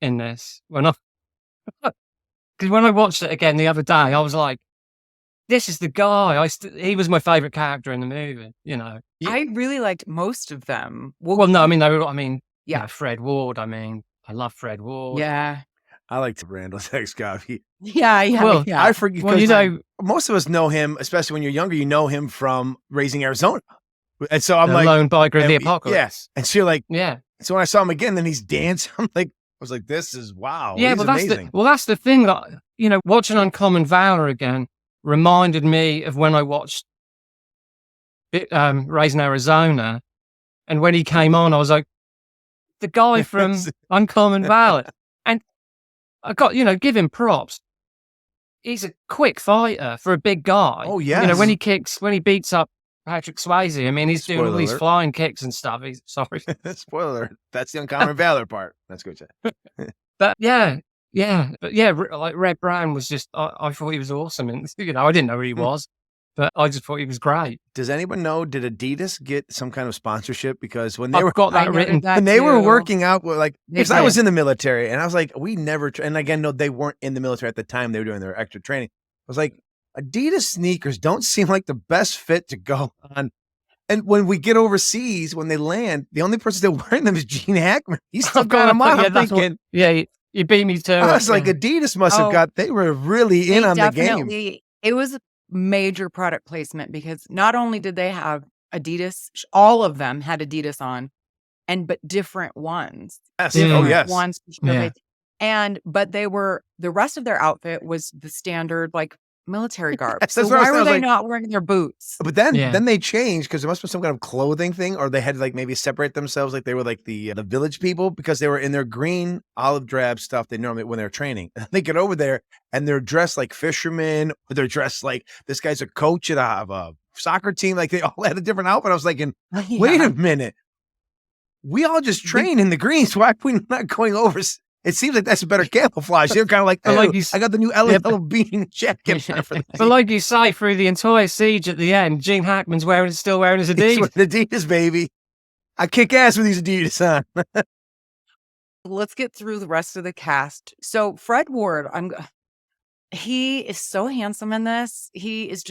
in this because when I watched it again the other day, I was like, this is the guy. He was my favorite character in the movie, Yeah. I really liked most of them. Well, no, Yeah. Fred Ward. I love Fred Ward. Yeah. I liked Randall Tex Scott. Yeah. Well, Yeah. I forget. Well, most of us know him, especially when you're younger. You know him from Raising Arizona, and so I'm like, Lone Biker of the and- Apocalypse. Yes, and so you're like, Yeah. So when I saw him again, then he's dancing. I was like, this is wow. Yeah, he's but amazing. that's the thing that, watching Uncommon Valor again reminded me of when I watched Raising Arizona. And when he came on, I was like, the guy from Uncommon Valor. And I got, give him props. He's a quick fighter for a big guy. Oh, yes. When he beats up Patrick Swayze, I mean, he's doing all Spoiler these alert. flying kicks and stuff. Sorry. Spoiler alert. That's the Uncommon Valor part. That's good. But yeah. But yeah, like Red Brown was just, I thought he was awesome. And, I didn't know who he was, but I just thought he was great. Does anyone know, did Adidas get some kind of sponsorship? Because when they I've got that written. when they were too. working out, like, They because I was did. in the military and I was like, we never, and again, no, they weren't in the military at the time. They were doing their extra training. I was like, Adidas sneakers don't seem like the best fit to go on. And when we get overseas, when they land, the only person still wearing them is Gene Hackman. He's still got them on. I'm thinking, You beat me to I was it, like, yeah. Adidas must have they were really in on the game. It was a major product placement because not only did they have Adidas, all of them had Adidas on, but different ones. Yes. Different Oh, yes. ones. Yeah. But the rest of their outfit was the standard, like, military garb. Yes, So that's what I was why were saying. I was they like- not wearing their boots? But then Yeah. then they changed because there must be some kind of clothing thing, or they had to like maybe separate themselves, like they were like the village people because they were in their green olive drab stuff they normally when they're training. They get over there and they're dressed like fishermen, or they're dressed like this guy's a coach at a soccer team. Like they all had a different outfit. I was like, wait a minute, we all just train in the greens. Why are we not going over? It seems like that's a better camouflage. They're kind of like, But like "Oh, I got the new yellow bean jacket on for the But like you say, through the entire siege at the end, Gene Hackman's still wearing his He's Adidas. with Adidas, baby. I kick ass with these Adidas on. Let's get through the rest of the cast. So Fred Ward, he is so handsome in this. He is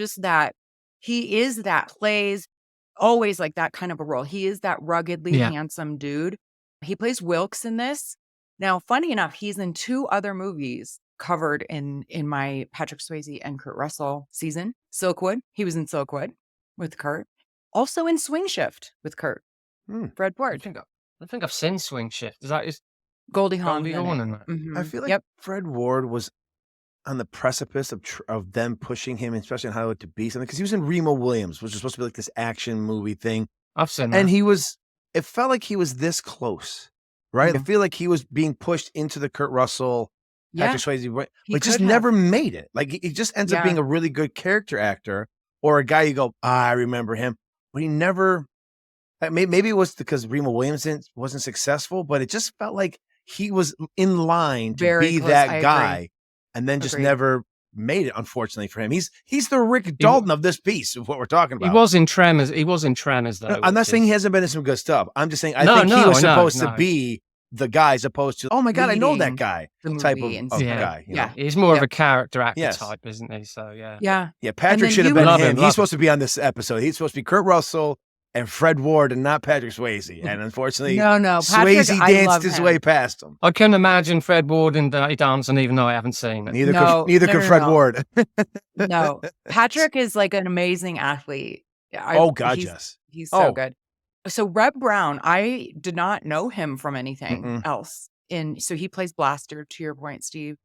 that plays always like that kind of a role. He is that ruggedly handsome dude. He plays Wilkes in this. Now, funny enough, he's in 2 other movies covered in my Patrick Swayze and Kurt Russell season. Silkwood. He was in Silkwood with Kurt. Also in Swing Shift with Kurt. Fred Ward. I think I've seen Swing Shift. Is that his Goldie Hawn. Goldie Hawn in that? Mhm. I feel like Fred Ward was on the precipice of them pushing him, especially in Hollywood, to be something, because he was in Remo Williams, which was supposed to be like this action movie thing. I've seen that. And it felt like he was this close, right? I feel like he was being pushed into the Kurt Russell, Patrick Swayze, but just never made it. Like he just ends up being a really good character actor, or a guy you go, I remember him, but he never. Maybe it was because Remo Williams wasn't successful, but it just felt like he was in line to be that guy, and then just never made it. Unfortunately for him, he's the Rick Dalton of this piece of what we're talking about. He was in Tremors. Though. I'm not saying he hasn't been in some good stuff. I'm just saying I think he was supposed to be the guy, as opposed to, oh my God, I know that guy type of guy. You know? He's more of a character actor type, isn't he? So yeah. Patrick should have been him. He's supposed to be on this episode. He's supposed to be Kurt Russell and Fred Ward, and not Patrick Swayze. And unfortunately, no, Patrick, Swayze danced his way past him. I couldn't imagine Fred Ward in Dirty Dancing, even though I haven't seen it. Neither could Fred Ward. No, Patrick is like an amazing athlete. Yes. He's so good. So Red Brown, I did not know him from anything else. So he plays Blaster, to your point, Steve.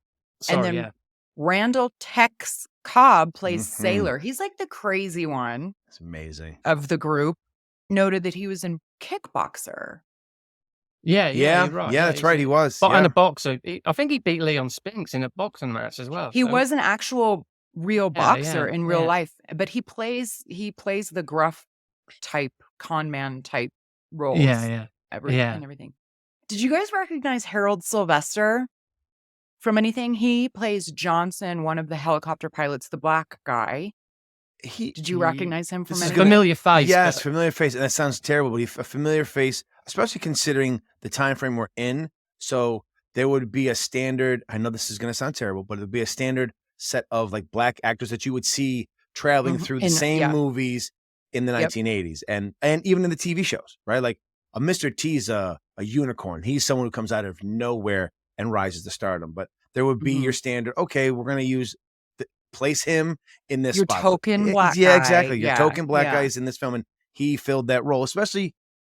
Randall Tex Cobb plays Sailor. He's like the crazy one. It's amazing. Of the group. noted that he was in Kickboxer. Yeah, Yeah, you're right. yeah, that's he's right. He was. And Yeah. a boxer. I think he beat Leon Spinks in a boxing match as well. He so- was an actual real boxer in real yeah. life, but he plays the gruff type con man type roles. Yeah. And everything. Did you guys recognize Harold Sylvester from anything? He plays Johnson, one of the helicopter pilots, the black guy. Did you recognize him from This is anything? Familiar face. Yes, but- familiar face, and that sounds terrible, but a familiar face, especially considering the time frame we're in. So there would be a standard. I know this is going to sound terrible, but it would be a standard set of like black actors that you would see traveling through the same movies in the 1980s, and even in the TV shows, right? Like a Mr. T's a unicorn. He's someone who comes out of nowhere and rises to stardom. But there would be your standard. Okay, we're going to place him in this Your spot. token black guy. Yeah, exactly. Your Yeah, token black yeah. guy is in this film, and he filled that role, especially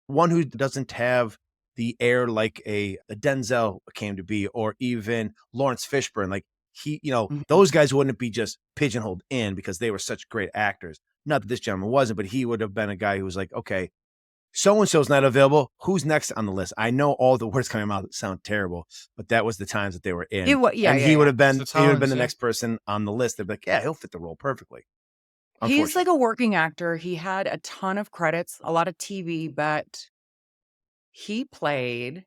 one who doesn't have the air like a Denzel came to be, or even Lawrence Fishburne. Like he, those guys wouldn't be just pigeonholed in because they were such great actors. Not that this gentleman wasn't, but he would have been a guy who was like, okay, so-and-so's not available. Who's next on the list? I know all the words coming out sound terrible, but that was the times that they were in. He would have been It's he would have been the the times, next person on the list. They'd be like, yeah, he'll fit the role perfectly. He's like a working actor. He had a ton of credits, a lot of TV, but he played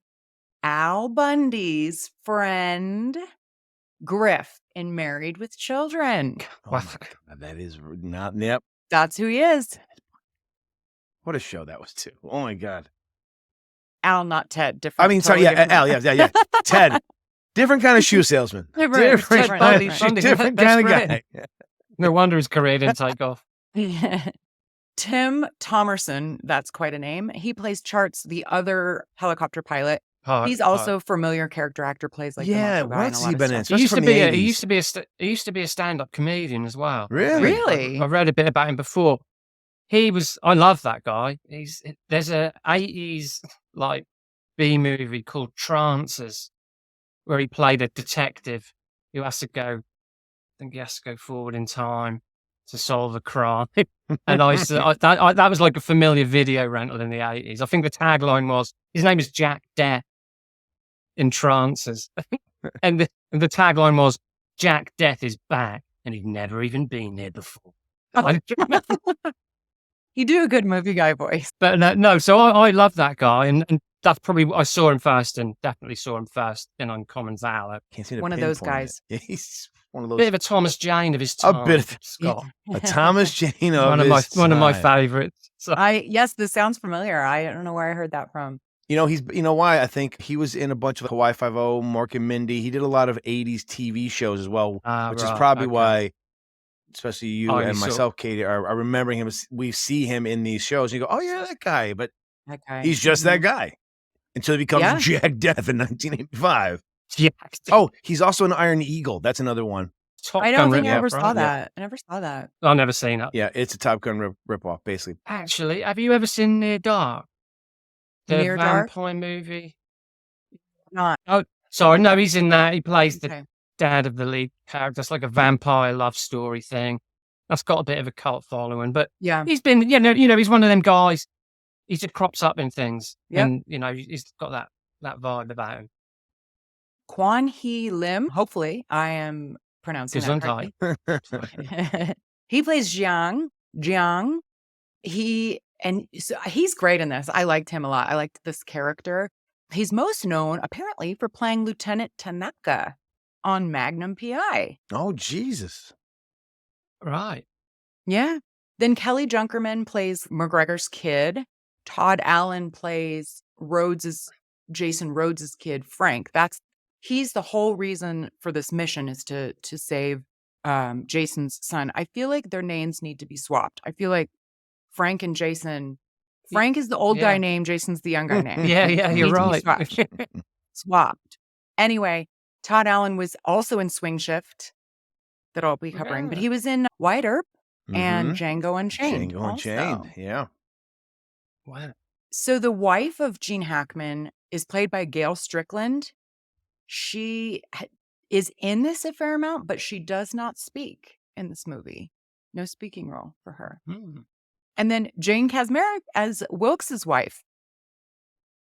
Al Bundy's friend, Griff, in Married with Children. Oh my God, that is not. Yep. That's who he is. What a show that was too. Oh my God. Al, not Ted. Different. I mean, sorry, totally yeah, different. Al, yeah. Ted, different kind of shoe salesman. Different Bundy, different best kind of friend. guy. No wonder his career didn't take off. Tim Thomerson, that's quite a name. He plays Charts, the other helicopter pilot. He's also a familiar character actor, plays like the macho guy and a what's lot he of been in? stuff. He Especially from the 80s. he used to be a stand-up comedian as well. Really? Really? I read a bit about him before. I love that guy. There's a 80s like B movie called Trances where he played a detective who has to go forward in time to solve a crime. And that was like a familiar video rental in the 80s. I think the tagline was, his name is Jack Death in Trances. and the tagline was, Jack Death is back and he'd never even been here before. You do a good movie guy voice. But no, so I love that guy, and that's probably I saw him first, and definitely saw him first in Uncommon Valor. Can't seem to One of those pinpoint guys. it. Yeah, he's one of those. Bit of a Thomas Jane of his time. A bit of Scott. a Thomas Jane of one of my time. favorites. So, Yes, this sounds familiar. I don't know where I heard that from. Why? I think he was in a bunch of Hawaii Five-0, Mork and Mindy. He did a lot of 80s TV shows as well, which is probably why, especially you and myself, Katie, are remembering him. We see him in these shows and you go, oh yeah, that guy. But he's just that guy until he becomes Jack Death in 1985. yeah. Oh, he's also an Iron Eagle. That's another one. Top I don't Gun think I rip-off, ever right? saw that. I never saw that. I've never seen it. Yeah, it's a Top Gun ripoff, basically. Actually, have you ever seen Near Dark? The Near Dark? vampire movie? Not. Oh, sorry, no, he's in that. He plays the Okay. dad of the lead character. It's like a vampire love story thing. That's got a bit of a cult following, but Yeah. he's been, he's one of them guys. He just crops up in things, Yep. and he's got that vibe about him. Kwan Hee Lim. Hopefully, I am pronouncing that Gesundheit. correctly. He plays Jiang. He's great in this. I liked him a lot. I liked this character. He's most known, apparently, for playing Lieutenant Tanaka on Magnum PI. Oh, Jesus. Right. Yeah. Then Kelly Junkerman plays McGregor's kid. Todd Allen plays Jason Rhodes's kid, Frank. He's the whole reason for this mission is to save Jason's son. I feel like their names need to be swapped. I feel like Frank and Jason. Frank is the old guy name. Jason's the young guy name. Yeah, you're Needs to right. be swapped. Anyway, Todd Allen was also in Swing Shift that I'll be covering, but he was in Wyatt Earp and Django Unchained. Django Unchained, yeah. Wow. So the wife of Gene Hackman is played by Gail Strickland. She is in this a fair amount, but she does not speak in this movie. No speaking role for her. And then Jane Kasmerick as Wilkes's wife,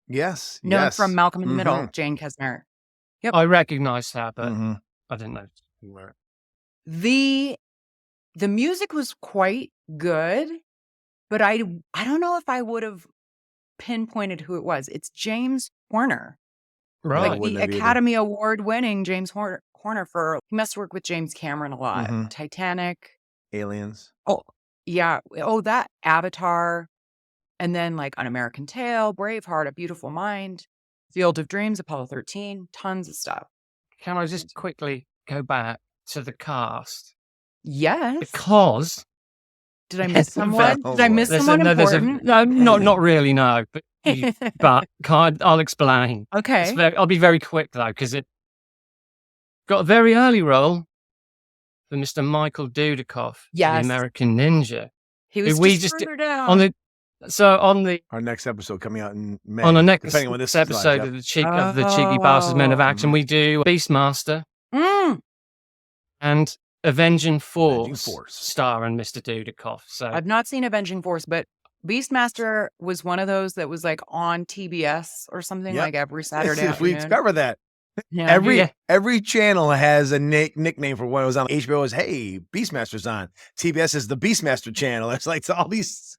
Yes. known Yes. from Malcolm in the Middle, Jane Kasmerick. Yep. I recognized her, but Mm-hmm. I didn't know who were. The music was quite good, but I don't know if I would have pinpointed who it was. It's James Horner. Right. Like the Academy Award winning James Horner for, he must work with James Cameron a lot. Mhm. Titanic. Aliens. Oh, yeah. Oh, that Avatar. And then like An American Tail, Braveheart, A Beautiful Mind, Field of Dreams, Apollo 13, tons of stuff. Can I just quickly go back to the cast? Yes. Because Did I miss someone? Did I miss there's someone no, important? no, not really, no. But I'll explain. Okay. I'll be very quick though, because it got a very early role for Mr. Michael Dudikoff, Yes. the American Ninja. He was we just just further down. on the Our next episode coming out in May. on the next depending on when this episode of the Cheeky Bastards Men of Action, we do Beastmaster and Avenging Force, starring Mr. Dudikoff. So I've not seen Avenging Force, but Beastmaster was one of those that was like on TBS or something like every Saturday We afternoon. covered that. Yeah. Every channel has a nickname for what it was on. HBO is, hey, Beastmaster's on. TBS is the Beastmaster channel. It's like all these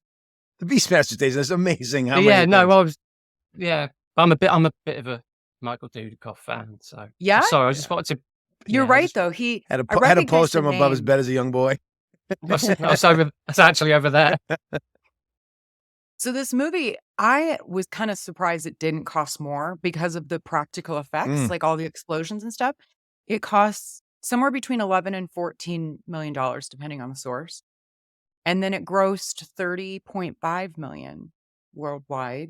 the Beastmaster stations. It's amazing how many things. I'm a bit of a Michael Dudikoff fan. So Yeah? sorry, I just wanted to. You're right, though. He had I a recognized poster the of him above his name. bed as a young boy. It's actually over there. So this movie, I was kind of surprised it didn't cost more because of the practical effects, like all the explosions and stuff. It costs somewhere between $11 and $14 million, depending on the source. And then it grossed $30.5 million worldwide,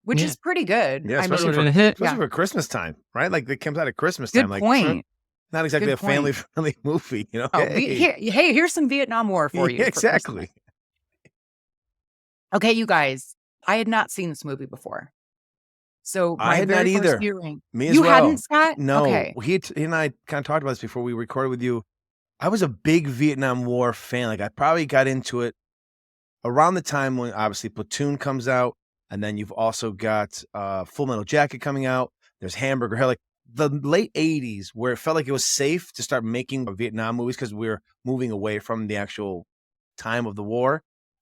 which is pretty good. Yeah, I especially mean, for Christmas time, right? Like it comes out at Christmas Good time. Like point. not exactly Good a family-friendly movie, you know? Oh, here's some Vietnam War for you. Yeah, exactly. Okay, you guys, I had not seen this movie before. So I my had not very first either. viewing. Me as You well. hadn't, Scott? No. Okay. He and I kind of talked about this before we recorded with you. I was a big Vietnam War fan. Like I probably got into it around the time when obviously Platoon comes out, and then you've also got Full Metal Jacket coming out. There's Hamburger Hill. Like the late 80s, where it felt like it was safe to start making Vietnam movies because we were moving away from the actual time of the war.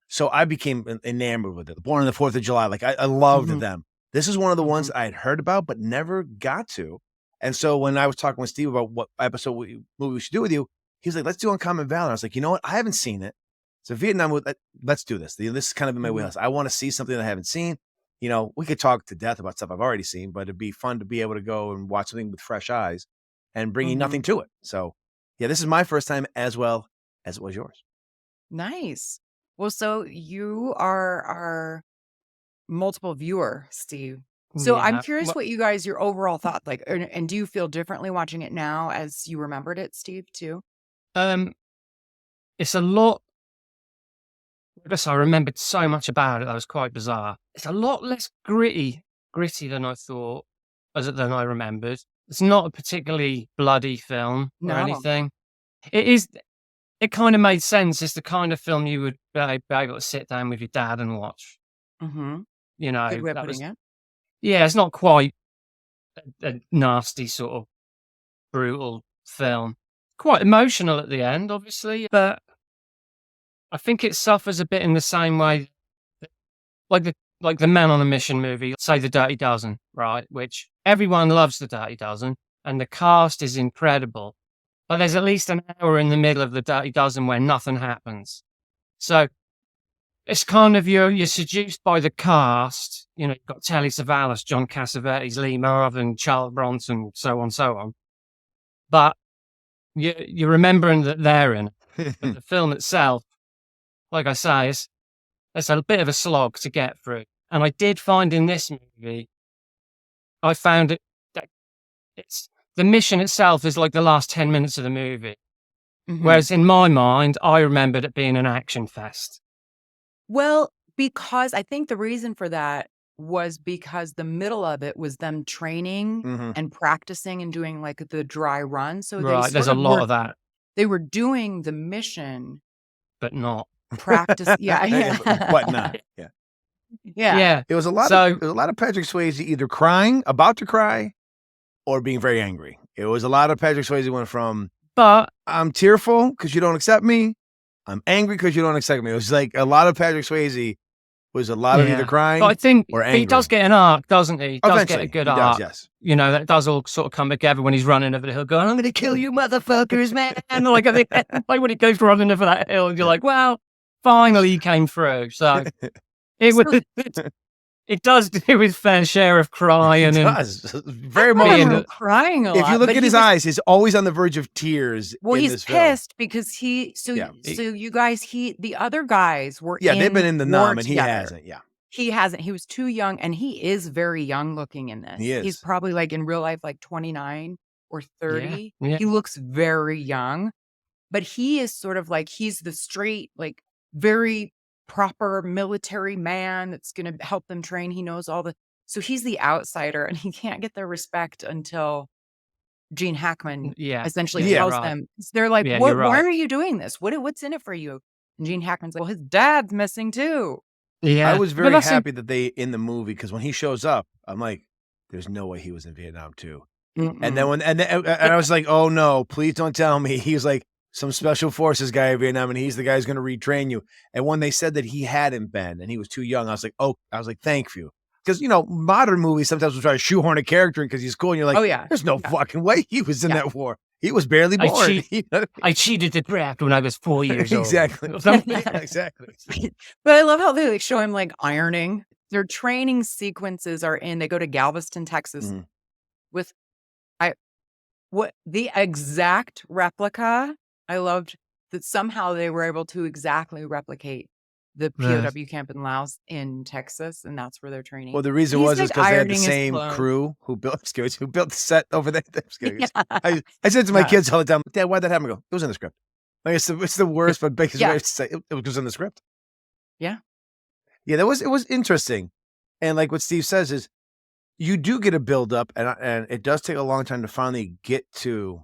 So I became enamored with it. Born on the 4th of July. Like I loved them. This is one of the ones I had heard about, but never got to. And so when I was talking with Steve about what movie we should do with you, he was like, let's do Uncommon Valor. I was like, you know what? I haven't seen it. It's a Vietnam movie. Let's do this. This is kind of in my wheelhouse. I want to see something that I haven't seen. You know, we could talk to death about stuff I've already seen, but it'd be fun to be able to go and watch something with fresh eyes and bringing nothing to it. So yeah, this is my first time as well as it was yours. Nice. Well, so you are our multiple viewer, Steve. So I'm curious what you guys, your overall thought, like, and do you feel differently watching it now as you remembered it, Steve, too? It's a lot. I guess I remembered so much about it. That was quite bizarre. It's a lot less gritty than I thought, than I remembered. It's not a particularly bloody film or anything. It is. It kind of made sense. It's the kind of film you would be able to sit down with your dad and watch. Mm-hmm. You know, Good way of putting it. Yeah, it's not quite a nasty sort of brutal film. Quite emotional at the end, obviously, but I think it suffers a bit in the same way, like the Man on a Mission movie, say The Dirty Dozen, right? Which everyone loves The Dirty Dozen, and the cast is incredible. But there's at least an hour in the middle of The Dirty Dozen where nothing happens. So it's kind of you're seduced by the cast. You know, you've got Telly Savalas, John Cassavetes, Lee Marvin, Charles Bronson, so on. But you're remembering that they're in it. But the film itself, like I say, it's a bit of a slog to get through. And I did find in this movie, I found it that the mission itself is like the last 10 minutes of the movie. Mm-hmm. Whereas in my mind, I remembered it being an action fest. Well, because I think the reason for that was because the middle of it was them training and practicing and doing like the dry run. So there's a lot of that. They were doing the mission, but not. practice. Yeah. Whatnot. Yeah. Yeah. It was a lot of Patrick Swayze either crying, about to cry, or being very angry. It was a lot of Patrick Swayze went from, But I'm tearful because you don't accept me. I'm angry because you don't accept me. It was like a lot of Patrick Swayze was a lot of either crying but I think or angry. he does get an arc, doesn't he? He does Eventually, get a good he arc. does, yes. You know, that does all sort of come together when he's running over the hill going, I'm going to kill you motherfuckers, man. Like, I think, like when he goes running over that hill, and you're like, well, finally he came through. So it does do his fair share of crying. It does. Very emotional. Crying a lot. If you look but at his eyes, he's always on the verge of tears. Well, in he's this film. pissed because so you guys, the other guys were they've been in the war nom and he together. hasn't. Yeah. He hasn't. He was too young, and he is very young looking in this. He is. He's probably like in real life, like 29 or 30. Yeah. He looks very young, but he is sort of like, he's the straight, like very proper military man that's going to help them train. He knows so he's the outsider, and he can't get their respect until Gene Hackman essentially tells them. They're like, why are you doing this? What's in it for you? And Gene Hackman's like, well, his dad's missing too. Yeah, I was very happy that they in the movie, because when he shows up, I'm like, there's no way he was in Vietnam too. And then and I was like, oh no, please don't tell me he was like some special forces guy in Vietnam and he's the guy who's going to retrain you. And when they said that he hadn't been and he was too young, I was like, thank you. Because, you know, modern movies sometimes will try to shoehorn a character in because he's cool. And you're like, there's no fucking way he was in that war. He was barely born. I cheated the draft when I was 4 years old. Exactly. Exactly. But I love how they like show him like ironing. Their training sequences are they go to Galveston, Texas with the exact replica. I loved that somehow they were able to exactly replicate the POW camp in Laos in Texas, and that's where they're training. Well, the reason is because they had the same crew who built the set over there. I said to my kids all the time, Dad, why'd that happen? I go, it was in the script. Like, it's the worst, but biggest way to say it was in the script. Yeah. Yeah, it was interesting. And like what Steve says is you do get a build up and it does take a long time to finally get to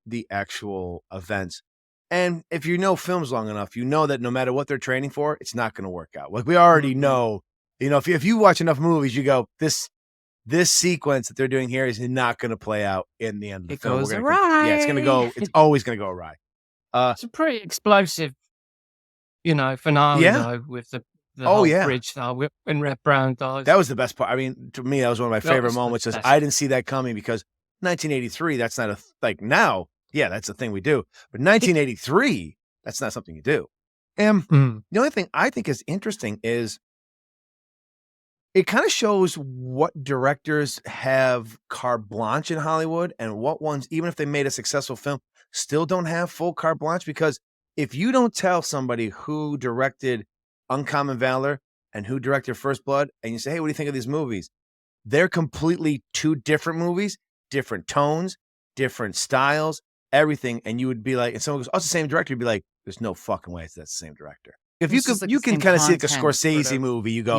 the actual events. And if you know films long enough, you know that no matter what they're training for, it's not going to work out. Like we already know, you know, if you watch enough movies, you go, this sequence that they're doing here is not going to play out in the end of the film. It goes awry. Yeah, it's always going to go awry. It's a pretty explosive, you know, finale though, with the whole bridge though, when Red Brown dies. That was the best part. I mean, to me, that was one of my favorite moments. I didn't see that coming because 1983, that's not now. Yeah, that's the thing we do. But 1983, that's not something you do. And the only thing I think is interesting is it kind of shows what directors have carte blanche in Hollywood and what ones, even if they made a successful film, still don't have full carte blanche. Because if you don't tell somebody who directed Uncommon Valor and who directed First Blood, and you say, hey, what do you think of these movies? They're completely two different movies, different tones, different styles, everything. And you would be like, and someone goes, oh, it's the same director. You'd be like, there's no fucking way that's the same director. If you can kind of see like a Scorsese movie, you go,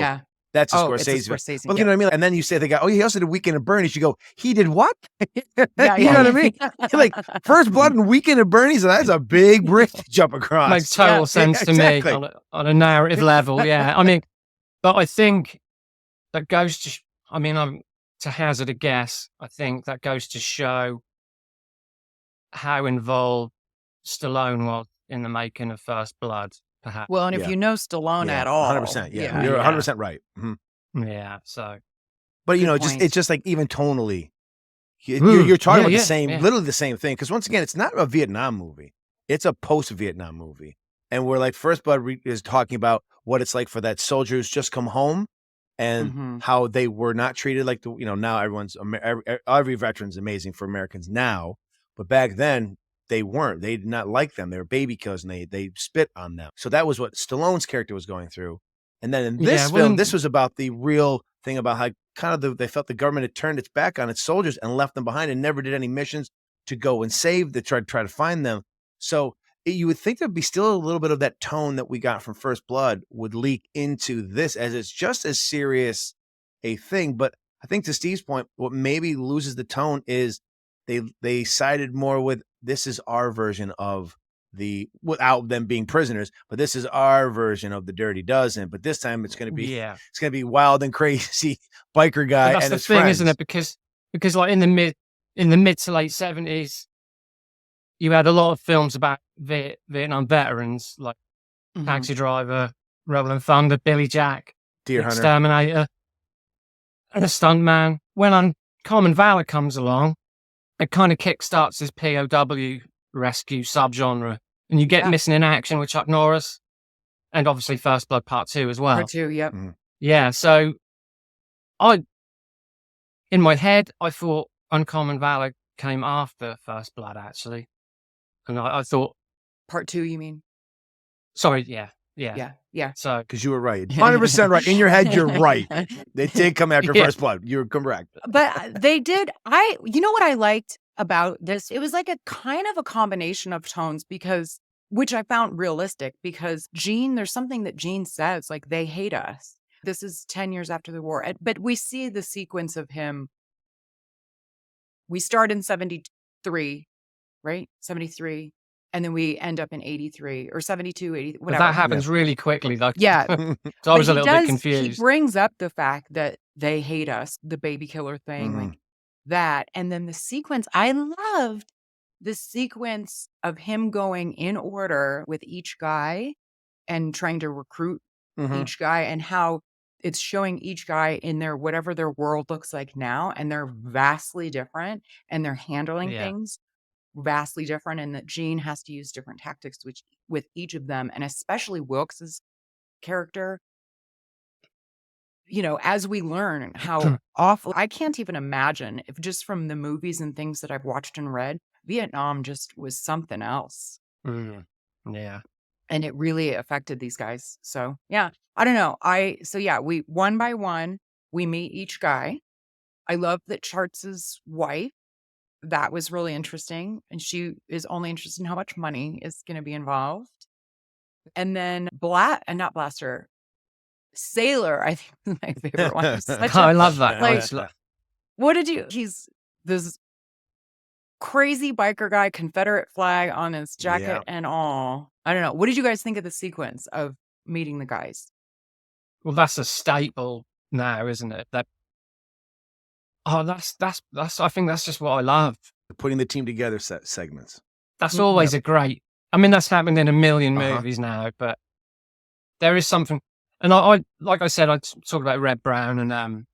that's a Scorsese. Well, you know what I mean? And then you say the guy, oh, he also did Weekend at Bernie's. You go, he did what? You know what I mean? Like First Blood and Weekend at Bernie's, that's a big bridge to jump across. Makes total sense to me on a narrative level. Yeah. I mean, but I think that goes to, to hazard a guess, I think that goes to show how involved Stallone was in the making of First Blood. Perhaps. Well, and if you know Stallone at all, 100%, you're 100% right. Yeah. So, but you know, it's just like even tonally, you're talking about the same, literally the same thing. Because once again, it's not a Vietnam movie; it's a post-Vietnam movie, and we're like First Blood is talking about what it's like for that soldier who's just come home, and how they were not treated like now every veteran's amazing for Americans now, but back then. They weren't. They did not like them. They were baby kills, and they spit on them. So that was what Stallone's character was going through. And then in this film, this was about the real thing about how kind of they felt the government had turned its back on its soldiers and left them behind and never did any missions to go and save the try to find them. So you would think there'd be still a little bit of that tone that we got from First Blood would leak into this, as it's just as serious a thing. But I think to Steve's point, what maybe loses the tone is they sided more with this is our version of without them being prisoners. But this is our version of the Dirty Dozen. But this time it's going to be wild and crazy biker guy. But that's and the his thing, friends. isn't it? Because like in the mid to late 70s, you had a lot of films about Vietnam veterans, like Taxi Driver, Rolling Thunder, Billy Jack, Deer Hunter, Exterminator, and a stuntman. When Uncommon Valor comes along, it kind of kickstarts this POW rescue subgenre, and you get Missing in Action with Chuck Norris, and obviously First Blood Part 2 as well. Part 2, yep. Yeah, so in my head, I thought Uncommon Valor came after First Blood, actually. And I thought... Part 2, you mean? Sorry, yeah. So, because you were right. 100% right. In your head, you're right. They did come after First Blood. You're correct. But they did. You know what I liked about this? It was like a kind of a combination of tones which I found realistic, because there's something that Gene says, like, they hate us. This is 10 years after the war. But we see the sequence of him. We start in 73, right? 73. And then we end up in 83 or 72, 80, whatever. But that happens really quickly. Like, yeah. So I was a little bit confused. He brings up the fact that they hate us, the baby killer thing, like that. And then the sequence, I loved the sequence of him going in order with each guy and trying to recruit each guy, and how it's showing each guy in their, whatever their world looks like now. And they're vastly different, and they're handling things vastly different, and that Gene has to use different tactics with each of them, and especially Wilkes's character. You know, as we learn how awful, I can't even imagine, if just from the movies and things that I've watched and read, Vietnam just was something else. Yeah. And it really affected these guys. So yeah, I don't know. We one by one, we meet each guy. I love that Charts' wife, that was really interesting. And she is only interested in how much money is going to be involved. And then not Blaster, Sailor, I think is my favorite one. I love that. He's this crazy biker guy, Confederate flag on his jacket and all. I don't know. What did you guys think of the sequence of meeting the guys? Well, that's a staple now, isn't it? That's I think that's just what I love. Putting the team together segments. That's always a great, I mean, that's happened in a million movies now, but there is something, and I like I said, I talked about Red Brown and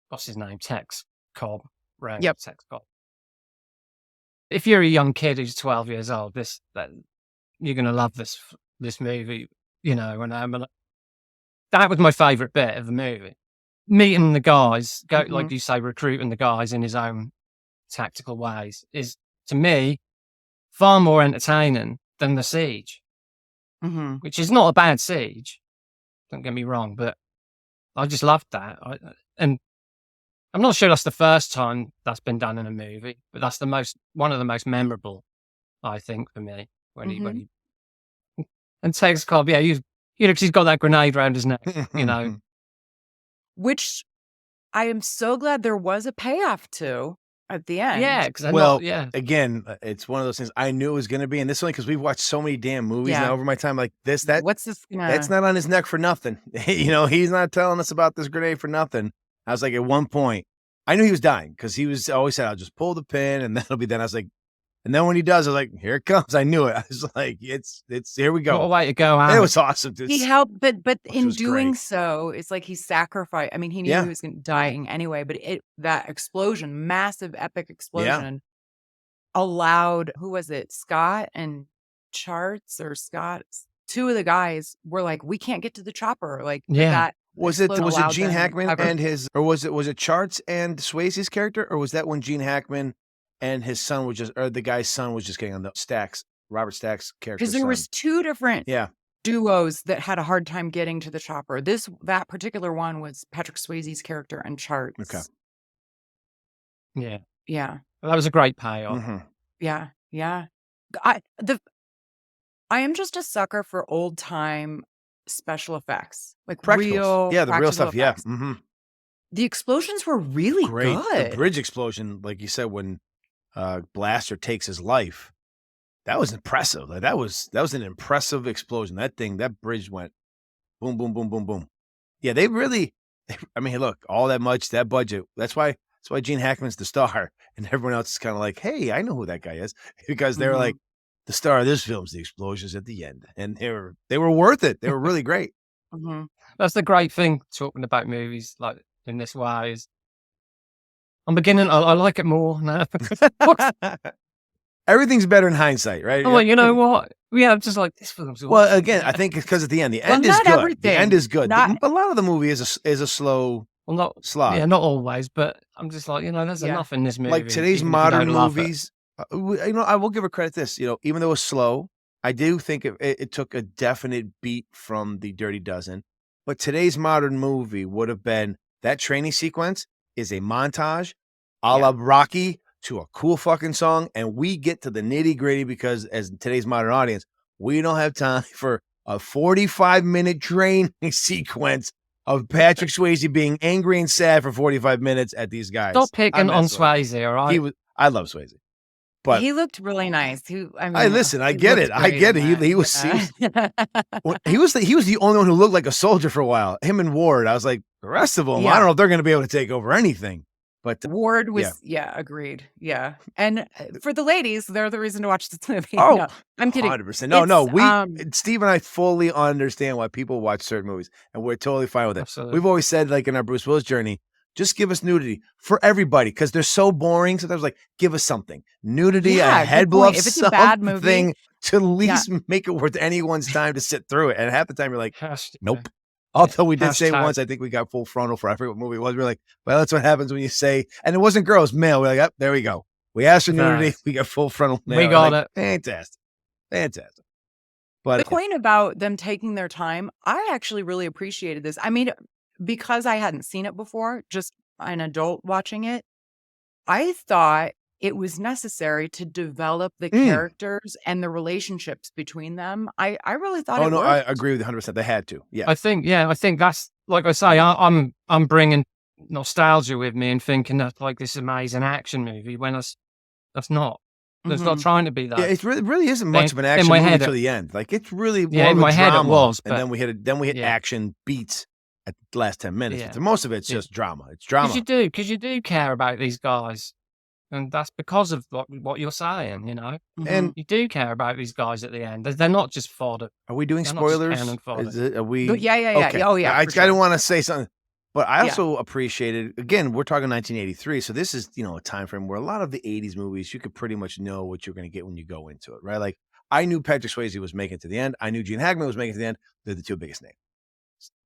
what's his name? Tex Cobb. Tex Cobb. If you're a young kid who's 12 years old, you're gonna love this movie, you know, and that was my favorite bit of the movie. Meeting the guys, like you say, recruiting the guys in his own tactical ways is, to me, far more entertaining than the siege, which is not a bad siege. Don't get me wrong, but I just loved that. And I'm not sure that's the first time that's been done in a movie, but that's one of the most memorable, I think, for me. When he and Tex Cobb, he's got that grenade around his neck, you know. Which I am so glad there was a payoff to at the end. Yeah, because again, it's one of those things I knew it was going to be, and this only because we've watched so many damn movies now over my time. Like what's this? That's not on his neck for nothing. You know, he's not telling us about this grenade for nothing. I was like, at one point, I knew he was dying because he was always said, "I'll just pull the pin, and that'll be done." I was like. And then when he does, I was like, here it comes. I knew it. I was like, it's here we go. What a way to go out. It was awesome. He helped, but in doing so, it's like he sacrificed. I mean, he knew he was dying anyway, but that explosion, massive, epic explosion, allowed, who was it? Scott and Charts, or Scott? Two of the guys were like, we can't get to the chopper. Like, that. Was it Gene Hackman and his, or was it Charts and Swayze's character, or was that when Gene Hackman and his son the guy's son was just getting on the Robert Stack's character? Because there was two different duos that had a hard time getting to the chopper. That particular one was Patrick Swayze's character and Charts. Okay. Yeah. Yeah. Well, that was a great payoff. Yeah. Yeah. I am just a sucker for old time special effects, like practicals. The real stuff. Effects. The explosions were really great. Good. The bridge explosion, like you said, when Blaster takes his life, that was impressive. Like that was an impressive explosion. That bridge went boom, boom, boom, boom, boom. Yeah, they really. I mean, look, all that budget. That's why Gene Hackman's the star, and everyone else is kind of like, hey, I know who that guy is, because they're like, the star of this film's the explosions at the end, and they were worth it. They were really great. That's the great thing talking about movies like in this way is I'm beginning. I like it more now. Everything's better in hindsight, right? Oh, you know what? Yeah, just like this film's. Well, again, I think it's because at the end, the end is good. Everything. The end is good. Not, a lot of the movie is a slow. Well, not slog. Yeah, not always, but I'm just like, there's enough in this movie. Like today's modern movies, I will give her credit this. Even though it was slow, I do think it took a definite beat from the Dirty Dozen. But today's modern movie would have been that training sequence is a montage, a la Rocky, to a cool fucking song, and we get to the nitty gritty because as today's modern audience, we don't have time for a 45-minute training sequence of Patrick Swayze being angry and sad for 45 minutes at these guys. Stop picking on Swayze, all right? I love Swayze. But he looked really nice. Listen, I get it. I get it. He was the only one who looked like a soldier for a while. Him and Ward. I was like, the rest of them, I don't know if they're going to be able to take over anything. But Ward was, agreed. Yeah. And for the ladies, they're the reason to watch this movie. Oh, no, I'm kidding. 100%. No, Steve and I fully understand why people watch certain movies, and we're totally fine with it. Absolutely. We've always said, like in our Bruce Willis journey, just give us nudity for everybody because they're so boring. Sometimes, like, give us something. Nudity, a head bluff, if it's a bad movie, to at least make it worth anyone's time to sit through it. And half the time you're like, nope. Although we did say once, I think we got full frontal for I forget what movie it was. We're like, well, that's what happens when you say, and it wasn't girls, male. We're like, oh, there we go. We asked for nudity. We got full frontal male. We got it. Fantastic. But the point about them taking their time, I actually really appreciated this. I mean, because I hadn't seen it before, just an adult watching it, I thought it was necessary to develop the characters and the relationships between them. I really thought it worked. I agree with you 100%. They had to. Yeah. I think that's, like I say, I'm bringing nostalgia with me and thinking that's like this amazing action movie when that's not. It's not trying to be that. Yeah, it really isn't much of an action movie until the end. Like it's really more in my head it was, and then we hit action beats at the last 10 minutes. Yeah. But most of it's just drama. It's drama. Because you do care about these guys. And that's because of what you're saying, And you do care about these guys at the end. They're not just fodder. Are we doing spoilers? Are we? Yeah. Okay. Oh, yeah. I didn't want to say something, but I also appreciated. Again, we're talking 1983, so this is a time frame where a lot of the 80s movies you could pretty much know what you're going to get when you go into it, right? Like I knew Patrick Swayze was making it to the end. I knew Gene Hackman was making it to the end. They're the two biggest names.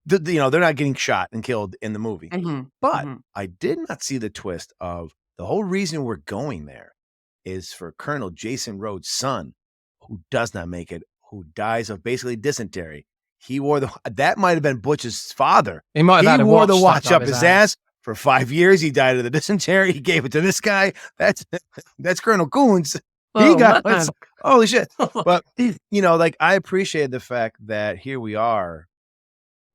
They're not getting shot and killed in the movie, but I did not see the twist of. The whole reason we're going there is for Colonel Jason Rhodes' son, who does not make it, who dies of basically dysentery. He wore that might have been Butch's father. He wore the watch up his ass for 5 years. He died of the dysentery. He gave it to this guy. That's Colonel Coons. Holy shit. But I appreciated the fact that here we are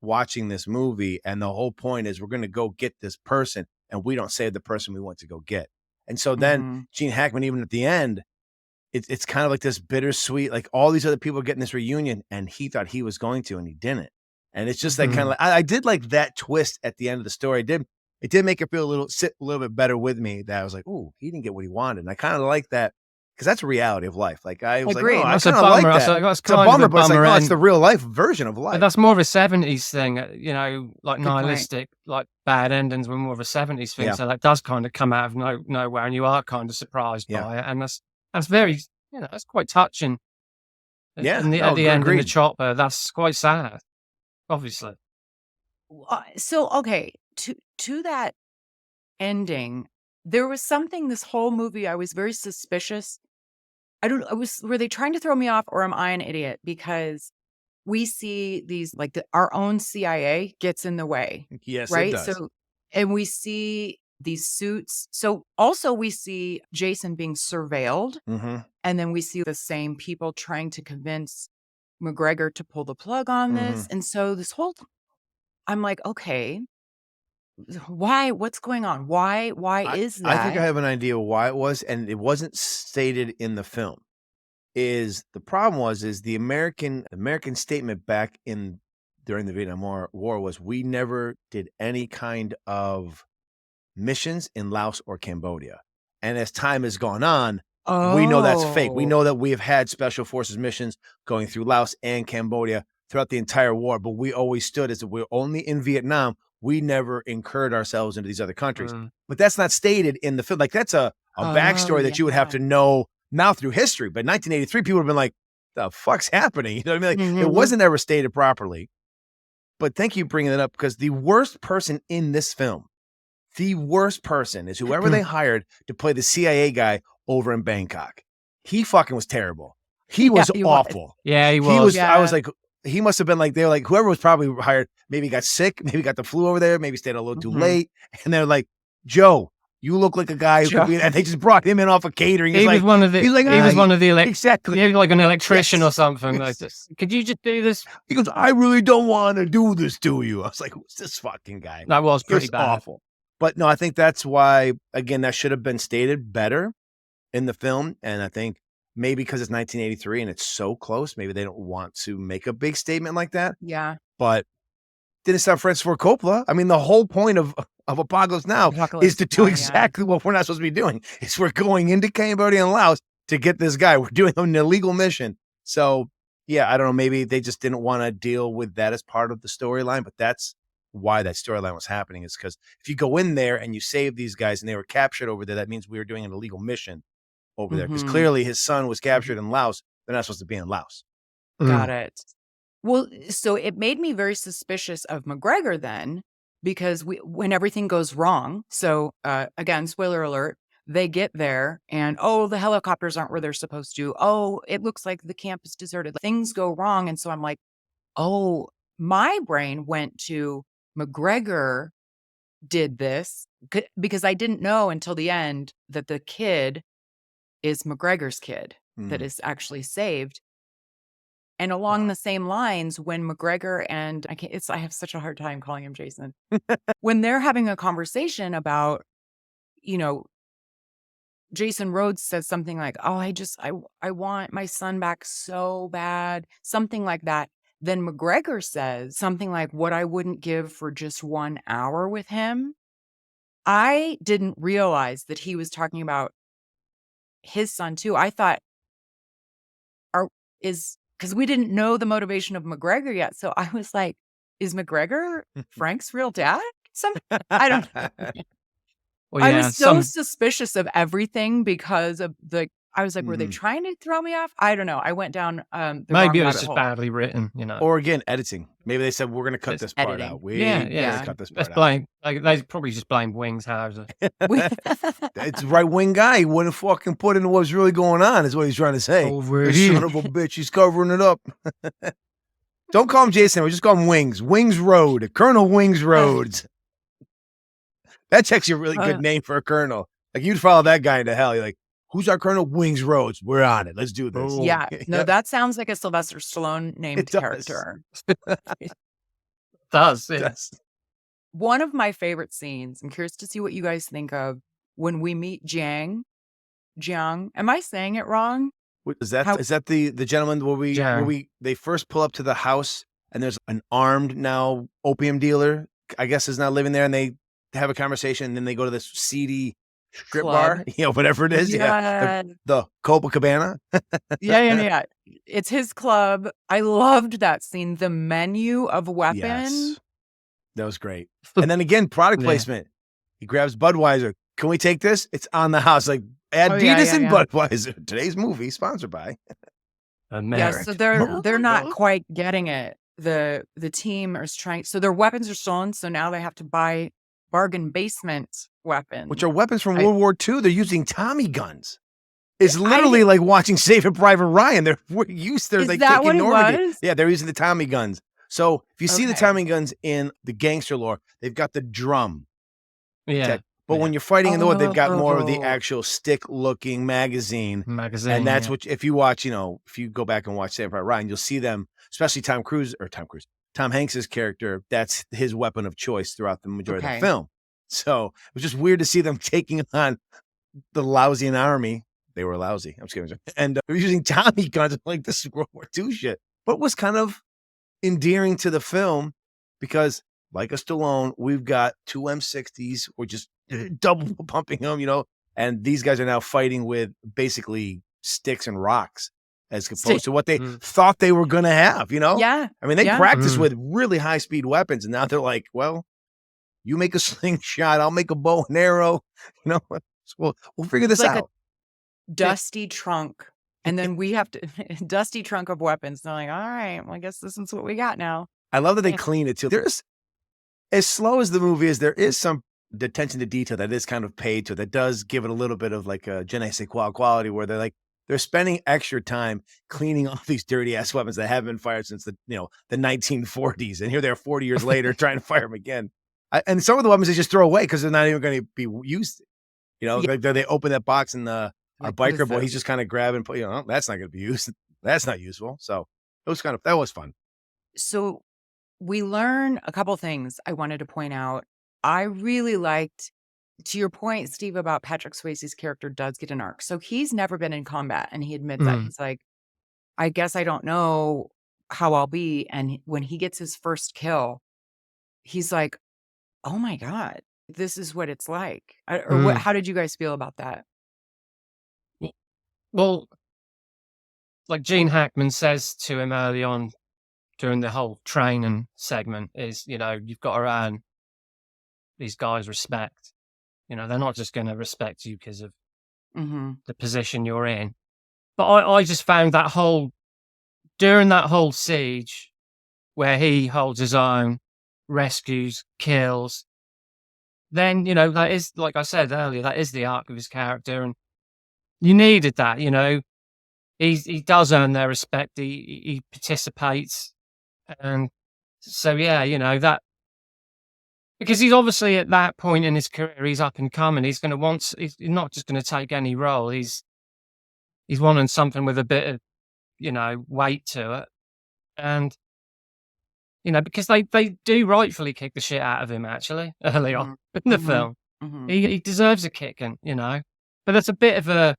watching this movie, and the whole point is we're going to go get this person. And we don't save the person we want to go get. And so then Gene Hackman, even at the end, it's kind of like this bittersweet, like all these other people are getting this reunion and he thought he was going to, and he didn't. And it's just that kind of like, I did like that twist at the end of the story. It did make it feel sit a little bit better with me that I was like, ooh, he didn't get what he wanted. And I kind of like that. Because that's a reality of life. Like I was Agreed. like, oh, that's I kind of like that. That's it's a bummer, but it's like, oh, it's the real life version of life. But that's more of a 70s thing, like Good nihilistic, like bad endings were more of a 70s thing. Yeah. So that does kind of come out of nowhere, and you are kind of surprised by it. And that's very, that's quite touching. Yeah. At the end agreed. in the chopper, that's quite sad, obviously. So, okay, to that ending, there was something this whole movie I was very suspicious. Were they trying to throw me off, or am I an idiot? Because we see these, like our own CIA gets in the way. Yes, right? it does. So, and we see these suits. So also we see Jason being surveilled. And then we see the same people trying to convince McGregor to pull the plug on this. And so this whole time, I'm like, okay, why? What's going on? Why is that? I think I have an idea why it was, and it wasn't stated in the film. is the problem is the American statement back during the Vietnam War was we never did any kind of missions in Laos or Cambodia. And as time has gone on, we know that's fake. We know that we have had special forces missions going through Laos and Cambodia throughout the entire war, but we always stood as if we're only in Vietnam. We never incurred ourselves into these other countries. But that's not stated in the film. Like that's a backstory that you would have to know now through history. But 1983, people would have been like, the fuck's happening? You know what I mean? Like, it wasn't ever stated properly. But thank you for bringing it up, because the worst person in this film, the worst person is whoever they hired to play the CIA guy over in Bangkok. He fucking was terrible. He was awful. Yeah, he was. I was like, he must have been like, they were like, whoever was probably hired, maybe got sick, maybe got the flu over there, maybe stayed a little too late. And they're like, Joe, you look like a guy who could be, and they just brought him in off of catering. He was one of the exactly. He was like an electrician or something like this. Could you just do this? He goes, I really don't want to do this to you. I was like, who's this fucking guy? That was pretty bad. Awful. But no, I think that's why, again, that should have been stated better in the film. And I think maybe because it's 1983 and it's so close, maybe they don't want to make a big statement like that. Yeah. But didn't stop Francis Ford Coppola. I mean, the whole point of Apocalypse Now is to do exactly what we're not supposed to be doing. It's we're going into Cambodia and Laos to get this guy. We're doing an illegal mission. So, yeah, I don't know. Maybe they just didn't want to deal with that as part of the storyline, but that's why that storyline was happening, is because if you go in there and you save these guys and they were captured over there, that means we were doing an illegal mission over there, because clearly his son was captured in Laos. They're not supposed to be in Laos. Got it. Well, so it made me very suspicious of McGregor then, because when everything goes wrong, so again, spoiler alert, they get there and, the helicopters aren't where they're supposed to. It looks like the camp is deserted. Things go wrong. And so I'm like, my brain went to McGregor did this, because I didn't know until the end that the kid is McGregor's kid that is actually saved. And along the same lines, when McGregor and I have such a hard time calling him Jason, when they're having a conversation about, Jason Rhodes says something like, I want my son back so bad, something like that. Then McGregor says something like, what I wouldn't give for just 1 hour with him. I didn't realize that he was talking about his son too. I thought, because we didn't know the motivation of McGregor yet. So I was like, is McGregor Frank's real dad? I don't know. Well, I was so suspicious of everything because of I was like, were they trying to throw me off? I don't know. I went down the maybe wrong it was just badly written, Or again, editing. Maybe they said, we're going to cut this part editing. out. Let's cut this part out. Blame. They probably just blamed Wings Hauser. It's right wing guy. He wouldn't fucking put in what's really going on, is what he's trying to say. Son of a bitch, he's covering it up. Don't call him Jason. We just call him Wings. Wings Road. Colonel Wings Rhodes. That's actually a really good name for a colonel. Like, you'd follow that guy into hell. You're like, who's our colonel? Wings Rhodes. We're on it. Let's do this. Yeah. No, that sounds like a Sylvester Stallone named character. It does. One of my favorite scenes, I'm curious to see what you guys think of, when we meet Jiang. Am I saying it wrong? Is that the gentleman where they first pull up to the house and there's an armed now opium dealer, I guess, is now living there, and they have a conversation, and then they go to this seedy strip bar, whatever it is. Yeah. The Copacabana. Yeah. It's his club. I loved that scene. The menu of weapons. Yes. That was great. And then again, product placement. He grabs Budweiser. Can we take this? It's on the house. Like, Adidas and Budweiser. Today's movie sponsored by America. Yeah, so they're not quite getting it. The team is trying. So their weapons are stolen. So now they have to buy bargain basement weapons, which are weapons from World War II. They're using Tommy guns. It's literally like watching Saving Private Ryan. They're used. They're like taking Normandy. Yeah, they're using the Tommy guns. So if you see the Tommy guns in the gangster lore, they've got the drum. Yeah. But when you're fighting in the war, they've got more of the actual stick-looking magazine. And that's what, if you watch, if you go back and watch Saving Private Ryan, you'll see them, especially Tom Hanks's character, that's his weapon of choice throughout the majority of the film. So it was just weird to see them taking on the Laosian army, they were lousy. I'm just kidding. And they're using Tommy guns like this is World War II shit. But was kind of endearing to the film because, like a Stallone, we've got two M60s. We're just double pumping them, and these guys are now fighting with basically sticks and rocks as opposed to what they thought they were going to have, Yeah. I mean, they practice with really high speed weapons, and now they're like, well, you make a slingshot, I'll make a bow and arrow, we'll figure this like out. Dusty trunk. And then we have to dusty trunk of weapons. They're like, all right, well, I guess this is what we got now. I love that they clean it too. There's, as slow as the movie is, there is some attention to detail that is kind of paid to, that does give it a little bit of like a je ne sais quoi quality, where they're spending extra time cleaning off these dirty ass weapons that haven't been fired since the 1940s, and here they are 40 years later trying to fire them again. And some of the weapons they just throw away because they're not even going to be used. They open that box and our biker boy, he's just kind of grabbing, that's not going to be used. That's not useful. So that was fun. So we learn a couple things I wanted to point out. I really liked, to your point, Steve, about Patrick Swayze's character does get an arc. So he's never been in combat, and he admits that. He's like, I guess I don't know how I'll be. And when he gets his first kill, he's like, oh my God, this is what it's like. How did you guys feel about that? Well, like Gene Hackman says to him early on during the whole training segment is, you've got to earn these guys respect. They're not just going to respect you because of the position you're in. But I just found during that whole siege where he holds his own, rescues, kills, then, that is, like I said earlier, that is the arc of his character. And you needed that, he does earn their respect. He participates. And so, that, because he's obviously at that point in his career, he's up and coming. He's not just going to take any role. He's wanting something with a bit of, weight to it. And, because they do rightfully kick the shit out of him, actually, early on in the film. He deserves a kicking, but that's a bit of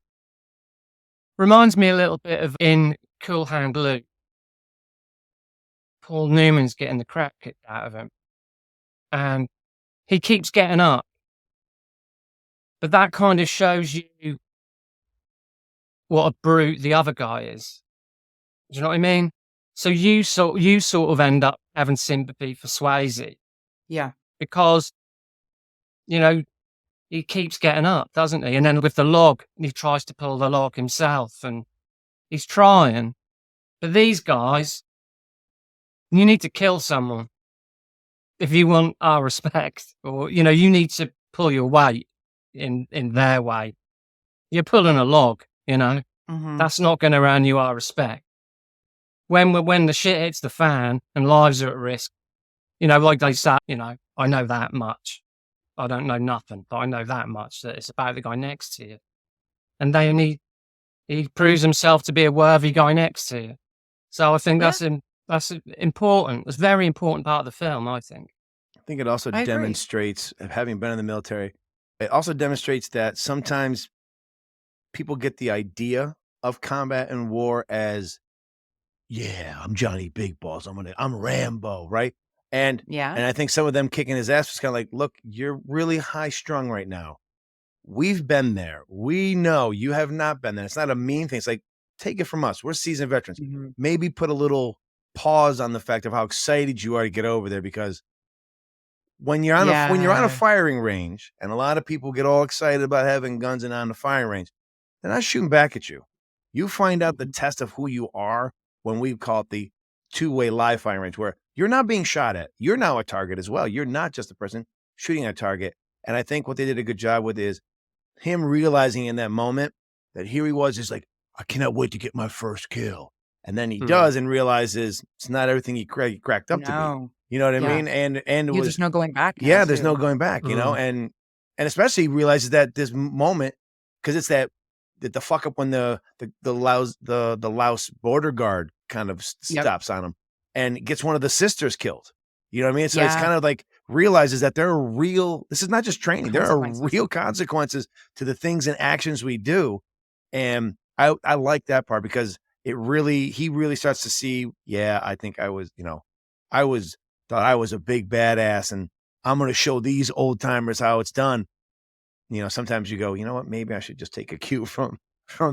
reminds me a little bit of in Cool Hand Luke. Paul Newman's getting the crap kicked out of him. And he keeps getting up. But that kind of shows you what a brute the other guy is. Do you know what I mean? So you sort of end up having sympathy for Swayze. Yeah. Because, he keeps getting up, doesn't he? And then with the log, he tries to pull the log himself, and he's trying. But these guys, you need to kill someone if you want our respect, or, you need to pull your weight in their way. You're pulling a log, that's not going to earn you our respect. When the shit hits the fan and lives are at risk, like they say, I know that much. I don't know nothing, but I know that much, that it's about the guy next to you. And then he proves himself to be a worthy guy next to you. So I think that's important. It's a very important part of the film, I think. I think it also demonstrates, having been in the military, it also demonstrates that sometimes people get the idea of combat and war as, I'm Johnny Big Balls. I'm Rambo, right? And I think some of them kicking his ass was kind of like, look, you're really high strung right now. We've been there. We know you have not been there. It's not a mean thing. It's like, take it from us. We're seasoned veterans. Maybe put a little pause on the fact of how excited you are to get over there, because when you're on a firing range, and a lot of people get all excited about having guns and on the firing range, they're not shooting back at you. You find out the test of who you are when we call it the two-way live firing range, where you're not being shot at. You're now a target as well. You're not just the person shooting at a target. And I think what they did a good job with is him realizing in that moment that here he was, just like, I cannot wait to get my first kill. And then he does and realizes it's not everything he cracked up to be. You know what I mean? And there's no going back. There's no going back, and especially he realizes that this moment, because it's that the fuck up when the Laos border guard kind of stops on him and gets one of the sisters killed. You know what I mean? So it's kind of like realizes that there are this is not just training. There are real consequences to the things and actions we do. And I like that part because he really starts to see, yeah, I think I was, thought I was a big badass and I'm going to show these old timers how it's done. Sometimes you go, you know what, maybe I should just take a cue from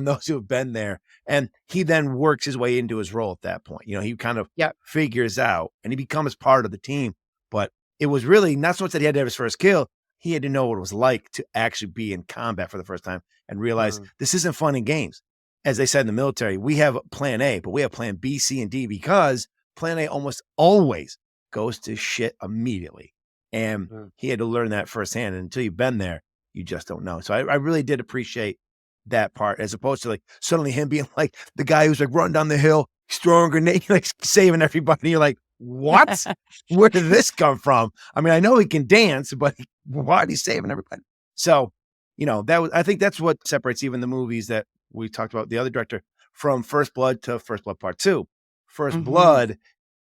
those who have been there. And he then works his way into his role at that point. He kind of figures out and he becomes part of the team. But it was really not so much that he had to have his first kill. He had to know what it was like to actually be in combat for the first time and realize this isn't fun and games. As they said in the military, we have plan A, but we have plan B, C, and D because plan A almost always goes to shit immediately. And he had to learn that firsthand. And until you've been there, you just don't know. So I really did appreciate that part, as opposed to like suddenly him being like the guy who's like running down the hill, throwing a grenade, like saving everybody. You're like, what? Where did this come from? I mean, I know he can dance, but why is he saving everybody? So, I think that's what separates even the movies that we talked about, the other director, from First Blood to First Blood Part 2. First Blood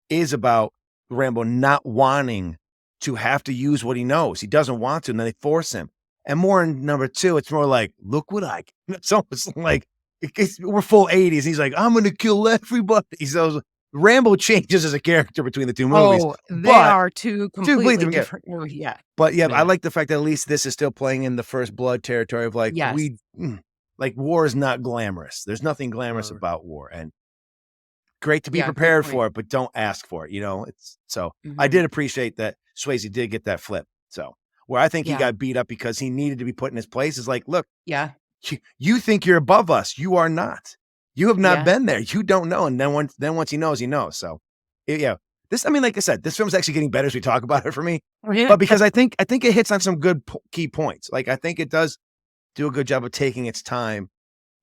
is about Rambo not wanting to have to use what he knows. He doesn't want to, and then they force him. And more in number 2, it's more like, look what I can. It's almost like we're full 80s. He's like, I'm going to kill everybody. So Rambo changes as a character between the two movies. Oh, they are two completely different movies. Yeah. But I like the fact that at least this is still playing in the First Blood territory of like, war is not glamorous. There's nothing glamorous about war. And great to be prepared for it, but don't ask for it. I did appreciate that Swayze did get that flip. So where I think he got beat up because he needed to be put in his place is like, look, you think you're above us. You are not. You have not been there. You don't know. And then once he knows, he knows. So this, like I said, this film's actually getting better as we talk about it for me, but because I think it hits on some good key points. Like, I think it does do a good job of taking its time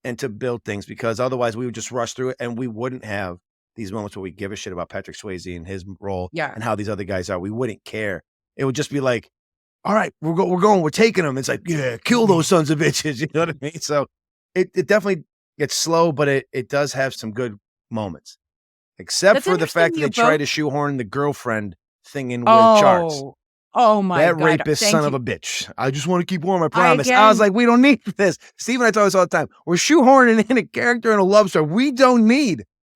and to build things, because otherwise we would just rush through it and we wouldn't have these moments where we give a shit about Patrick Swayze and his role and how these other guys are. We wouldn't care. It would just be like, all right, we're taking them. It's like, kill those sons of bitches. You know what I mean? So it definitely gets slow, but it does have some good moments, except for the fact that they try to shoehorn the girlfriend thing in with charts. Oh my God. That rapist son of a bitch. I just want to keep warm, I promise. I was like, we don't need this. Steve and I talk this all the time. We're shoehorning in a character in a love story.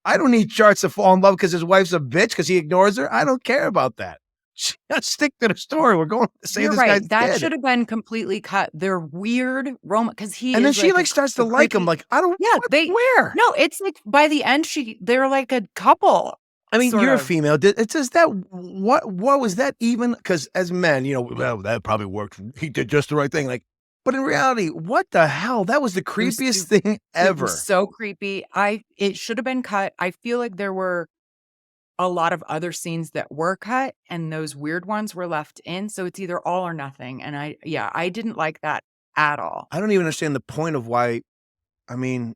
I don't need Charts to fall in love because his wife's a bitch because he ignores her. I don't care about that. Just stick to the story. We're going to save this guy's dead. That should have been completely cut. They're weird romance because and then she starts to like him. Like, I don't. Where? No, it's like by the end they're like a couple. I mean, you're a female. Does that what was that even? Because as men, well, that probably worked. He did just the right thing. Like, but in reality, what the hell? That was the creepiest thing ever. It was so creepy. It should have been cut. I feel like there were a lot of other scenes that were cut and those weird ones were left in. So it's either all or nothing. And I didn't like that at all. I don't even understand the point of why. I mean,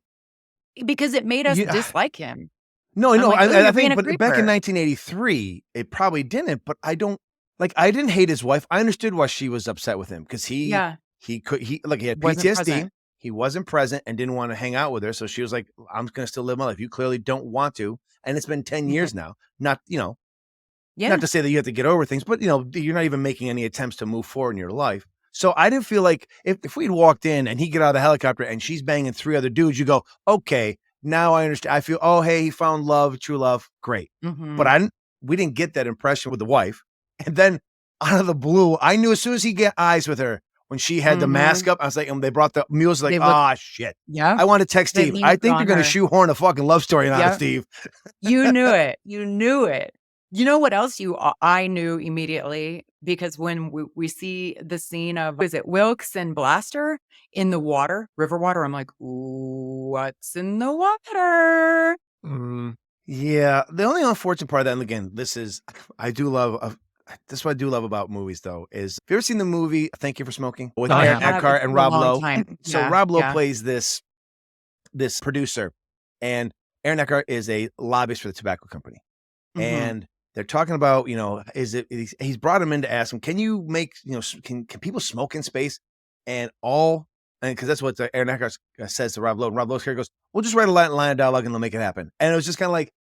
because it made us dislike him. No, I think, but back in 1983, it probably didn't. But I didn't hate his wife. I understood why she was upset with him because he had PTSD. He wasn't present and didn't want to hang out with her. So she was like, I'm going to still live my life. You clearly don't want to. And it's been 10 years now. Not to say that you have to get over things, but you're not even making any attempts to move forward in your life. So I didn't feel like if we'd walked in and he get out of the helicopter and she's banging 3 other dudes, you go, okay, now I understand. I feel, oh, hey, he found love, true love. Great. But we didn't get that impression with the wife. And then out of the blue, I knew as soon as he get eyes with her, when she had the mask up, I was like, and they brought the mules, like, shit. Yeah. I want to text Steve. I think they're going to shoehorn a fucking love story out of Steve. You knew it. You knew it. You know what else I knew immediately? Because when we see the scene of, is it Wilkes and Blaster in the water, river water? I'm like, ooh, what's in the water? Yeah. The only unfortunate part of that, and again, this is what I do love about movies, though, is, have you ever seen the movie Thank You for Smoking with Aaron Eckhart and Rob Lowe? So Rob Lowe plays this producer, and Aaron Eckhart is a lobbyist for the tobacco company. And they're talking about, he's brought him in to ask him, can you make, can people smoke in space? And because that's what Aaron Eckhart says to Rob Lowe. And Rob Lowe's character goes, we'll just write a line of dialogue and they'll make it happen. And it was just kind of like,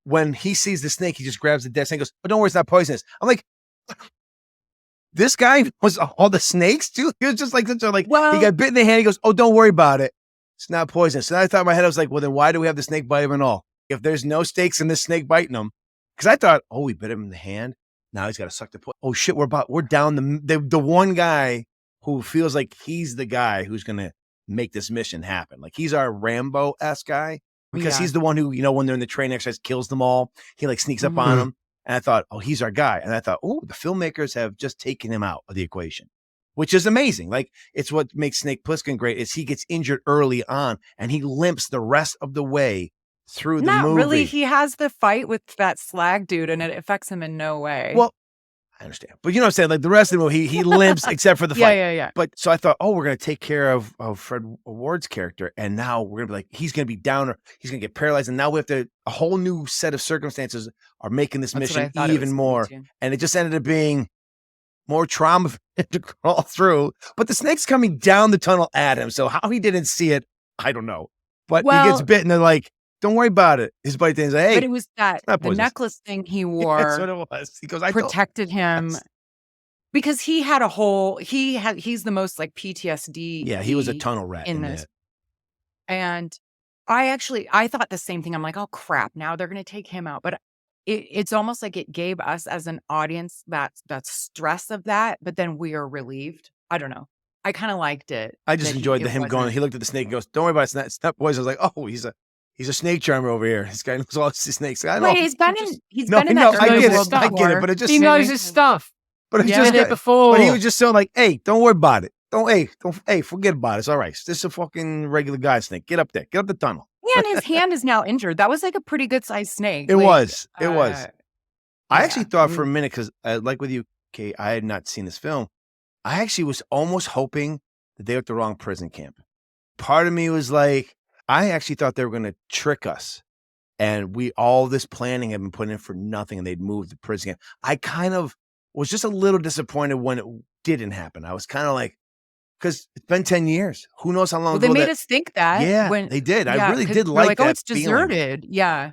when he sees the snake, he just grabs the dead snake and goes, oh, don't worry, it's not poisonous. I'm like, this guy was all the snakes too? He was just like, he got bit in the hand. He goes, oh, don't worry about it. It's not poisonous. So I thought in my head, I was like, well, then why do we have the snake bite him at all? If there's no stakes in this snake biting him, because I thought, oh, we bit him in the hand. Now he's got to suck the poison. Oh shit, we're down the one guy who feels like he's the guy who's gonna make this mission happen. Like he's our Rambo-esque guy because he's the one who, when they're in the train exercise, kills them all. He like sneaks up on them. And I thought, oh, he's our guy. And I thought, oh, the filmmakers have just taken him out of the equation, which is amazing. Like it's what makes Snake Plissken great is he gets injured early on and he limps the rest of the way through the movie. Not really. He has the fight with that slag dude and it affects him in no way. Well, I understand. But you know what I'm saying? Like the rest of the movie, he limps except for the fight. Yeah. But so I thought, oh, we're going to take care of Fred Ward's character. And now we're going to be like, he's going to be down or he's going to get paralyzed. And now we have a whole new set of circumstances are making this mission even more. And it just ended up being more trauma for him to crawl through. But the snake's coming down the tunnel at him. So how he didn't see it, I don't know. But he gets bit and they're like, don't worry about it. His buddy thing's like, hey. But it was the necklace thing he wore. That's what it was. He goes, protected him because he had he's the most like PTSD. Yeah, he was a tunnel rat in this. And I thought the same thing. I'm like, oh crap, now they're going to take him out. But it's almost like it gave us as an audience that stress of that. But then we are relieved. I don't know. I kind of liked it. I just enjoyed him going. He looked at the snake and goes, don't worry about it. It's not poison. I was like, oh, he's a snake charmer over here. This guy knows all the snakes. I don't know. He's been in that. I get it, but it just he knows his stuff. But he did it before. But he was just so like, hey, don't worry about it. Hey, forget about it. It's all right. This is a fucking regular guy snake. Get up there. Get up the tunnel. Yeah, and his hand is now injured. That was like a pretty good sized snake. It was. I actually thought for a minute because, like with you, Kate, I had not seen this film. I actually was almost hoping that they were at the wrong prison camp. Part of me was like, I actually thought they were going to trick us. And all this planning had been put in for nothing and they'd moved the prison camp. I kind of was just a little disappointed when it didn't happen. I was kind of like, because it's been 10 years. Who knows how long ago they made us think that. Yeah, they did. I really did like that. Oh, it's deserted. Feeling. Yeah.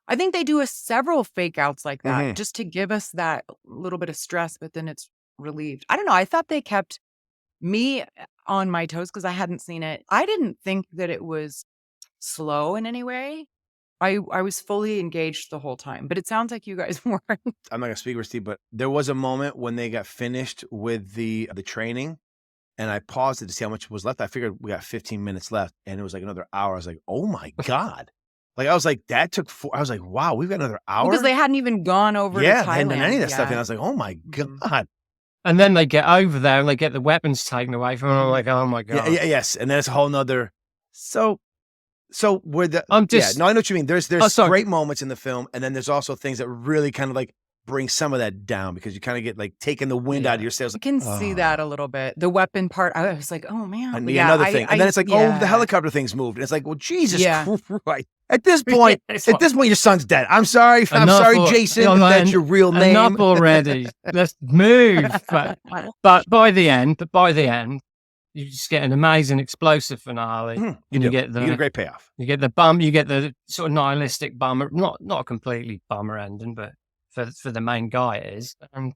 I think they do several fake outs like that just to give us that little bit of stress, but then it's relieved. I don't know. I thought they kept me on my toes because I hadn't seen it. I didn't think that it was slow in any way. I was fully engaged the whole time, but it sounds like you guys weren't. I'm not gonna speak for Steve, but there was a moment when they got finished with the training, and I paused it to see how much was left. I figured we got 15 minutes left, and it was like another hour. I was like, oh my god! Like I was like, that took 4. I was like, wow, we've got another hour because they hadn't even gone over. Yeah, to Thailand. Hadn't done any of that stuff, and I was like, oh my god! And then they get over there and they get the weapons taken away from them. I'm like, oh my god! Yes, and then it's a whole nother. So where the I know what you mean. There's great moments in the film, and then there's also things that really kind of like bring some of that down because you kind of get like taking the wind out of your sails. I can see that a little bit. The weapon part, I was like, oh man. And another thing, and then it's like, oh, the helicopter thing's moved, and it's like, well, Jesus Christ. At this point, your son's dead. I'm sorry, Jason. If that's your real name. Enough already. Let's move. But by the end. You just get an amazing explosive finale. You get a great payoff. You get the sort of nihilistic bummer, not a completely bummer ending, but for the main guy it is. And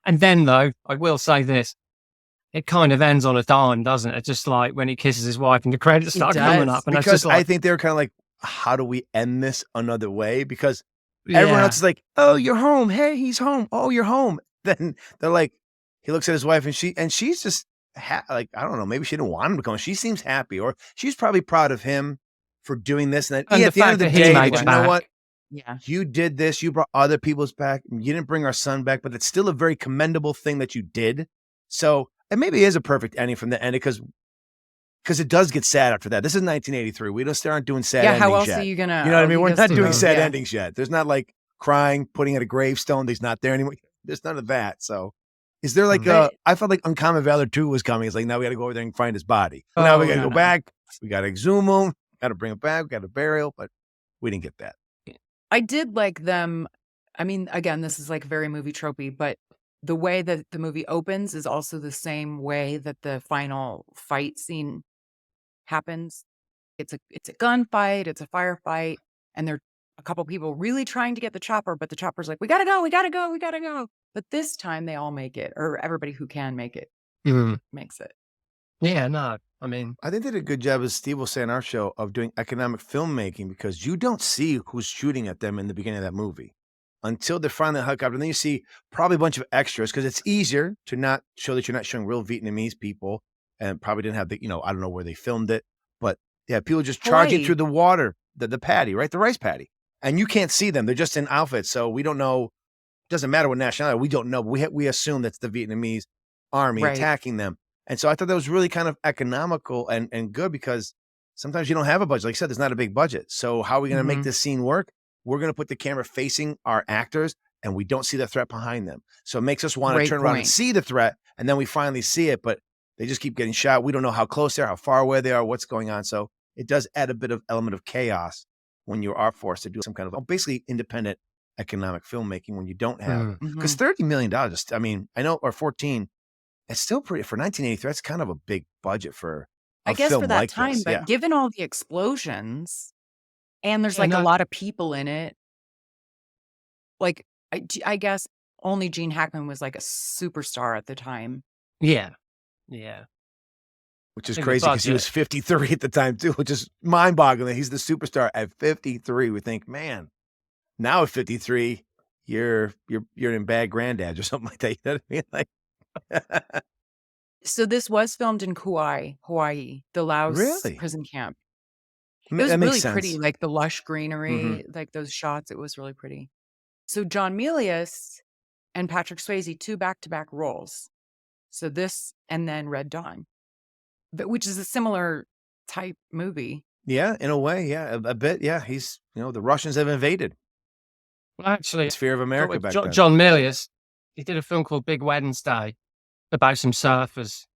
then though, I will say this, it kind of ends on a dime, doesn't it? Just like when he kisses his wife and the credits start coming up. And because just like, I think they were kind of like, how do we end this another way? Because everyone else is like, oh, you're home. Hey, he's home. Oh, you're home. Then they're like, he looks at his wife and she's just, like, I don't know, maybe she didn't want him to come. She seems happy, or she's probably proud of him for doing this. And at the end of the day, you know what? Yeah, you did this. You brought other people's back. You didn't bring our son back, but it's still a very commendable thing that you did. So it maybe is a perfect ending from the end because it does get sad after that. This is 1983. We aren't doing sad endings how else yet. Are you gonna? You know what I mean? We're not doing sad endings yet. There's not like crying, putting at a gravestone. He's not there anymore. There's none of that. So. Is there like I felt like Uncommon Valor 2 was coming. It's like, now we got to go over there and find his body. Now we got to go back. We got to exhume him. Got to bring him back. We got to burial, but we didn't get that. I did like them. I mean, again, this is like very movie tropey, but the way that the movie opens is also the same way that the final fight scene happens. It's a gunfight. It's a firefight. And there are a couple people really trying to get the chopper, but the chopper's like, we got to go. We got to go. We got to go. But this time they all make it, or everybody who can make it makes it. Yeah, no. I mean, I think they did a good job, as Steve will say on our show, of doing economic filmmaking, because you don't see who's shooting at them in the beginning of that movie until they're finally hooked up. And then you see probably a bunch of extras, because it's easier to not show that you're not showing real Vietnamese people, and probably didn't have the, I don't know where they filmed it, but yeah, people just charging Hawaii. through the water, the patty, right? The rice patty. And you can't see them. They're just in outfits. So we don't know. Doesn't matter what nationality. We don't know. But we assume that's the Vietnamese army Right. attacking them. And so I thought that was really kind of economical and good, because sometimes you don't have a budget. Like I said, there's not a big budget. So how are we going to make this scene work? We're going to put the camera facing our actors, and we don't see the threat behind them. So it makes us want to Great turn around and point. see the threat, and then we finally see it, but they just keep getting shot. We don't know how close they are, how far away they are, what's going on. So it does add a bit of element of chaos when you are forced to do some kind of basically independent economic filmmaking when you don't have, because $30 million, I mean, I know, or 14, it's still pretty for 1983. That's kind of a big budget for a I guess film for that like time, this. but Yeah. given all the explosions and there's Yeah, like a no. lot of people in it, like I guess only Gene Hackman was like a superstar at the time. yeah. Yeah. Which is think the crazy, because he budget- was 53 at the time too, which is mind-boggling that he's the superstar at 53. We think, man, now at 53, you're in Bad Granddads or something like that. You know what I mean? Like, So this was filmed in Kauai, Hawaii, the Laos Really? prison camp. It that was makes really sense. pretty, like the lush greenery, like those shots. It was really pretty. So John Milius and Patrick Swayze, 2 back-to-back roles. So this and then Red Dawn, which is a similar type movie. Yeah, in a way, yeah, a bit. Yeah, he's, the Russians have invaded. Well, actually, Sphere of America back then. John Milius, he did a film called Big Wednesday about some surfers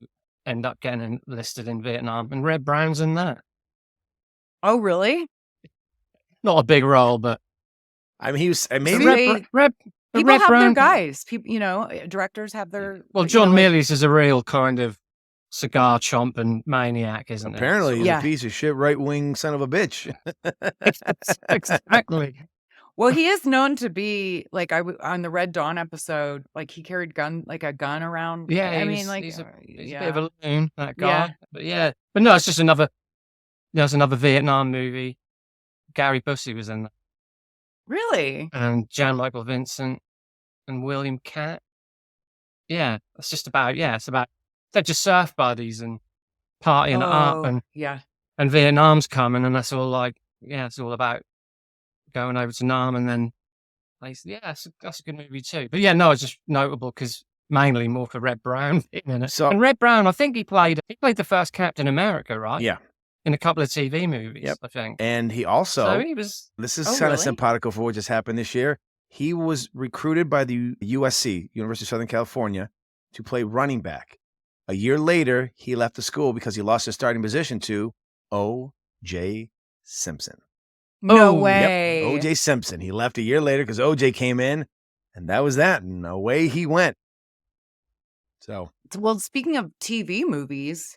who end up getting enlisted in Vietnam, and Red Brown's in that. Oh, really? Not a big role, but I mean, he was So maybe. people Red have their Brown- guys. People, directors have their. Well, John Milius is a real kind of cigar chomping maniac, isn't he? Apparently, he's Yeah. a piece of shit, right-wing son of a bitch. Exactly. Well, he is known to be like on the Red Dawn episode. Like he carried a gun around. Yeah, I mean, he's like a yeah. bit of a loon, that guy. Yeah. But yeah, but no, it's just another. There's another Vietnam movie. Gary Busey was in that, Really? and Jan Michael Vincent and William Catt. Yeah, it's just about they're just surf buddies and partying it up, and yeah. Vietnam's coming, and that's all it's all about going over to Nam, and then that's a good movie too. But yeah, no, it's just notable because mainly more for Red Brown in it. So- And Red Brown, I think he played the first Captain America, right? Yeah. In a couple of TV movies, Yep. I think. And he also, So he was. this is Oh, kind of really? simpatico for what just happened this year. He was recruited by the USC, University of Southern California, to play running back. A year later, he left the school because he lost his starting position to O.J. Simpson. No Oh, way. O.J. Simpson. He left a year later because O.J. came in, and that was that. And away he went. So, Well, speaking of TV movies,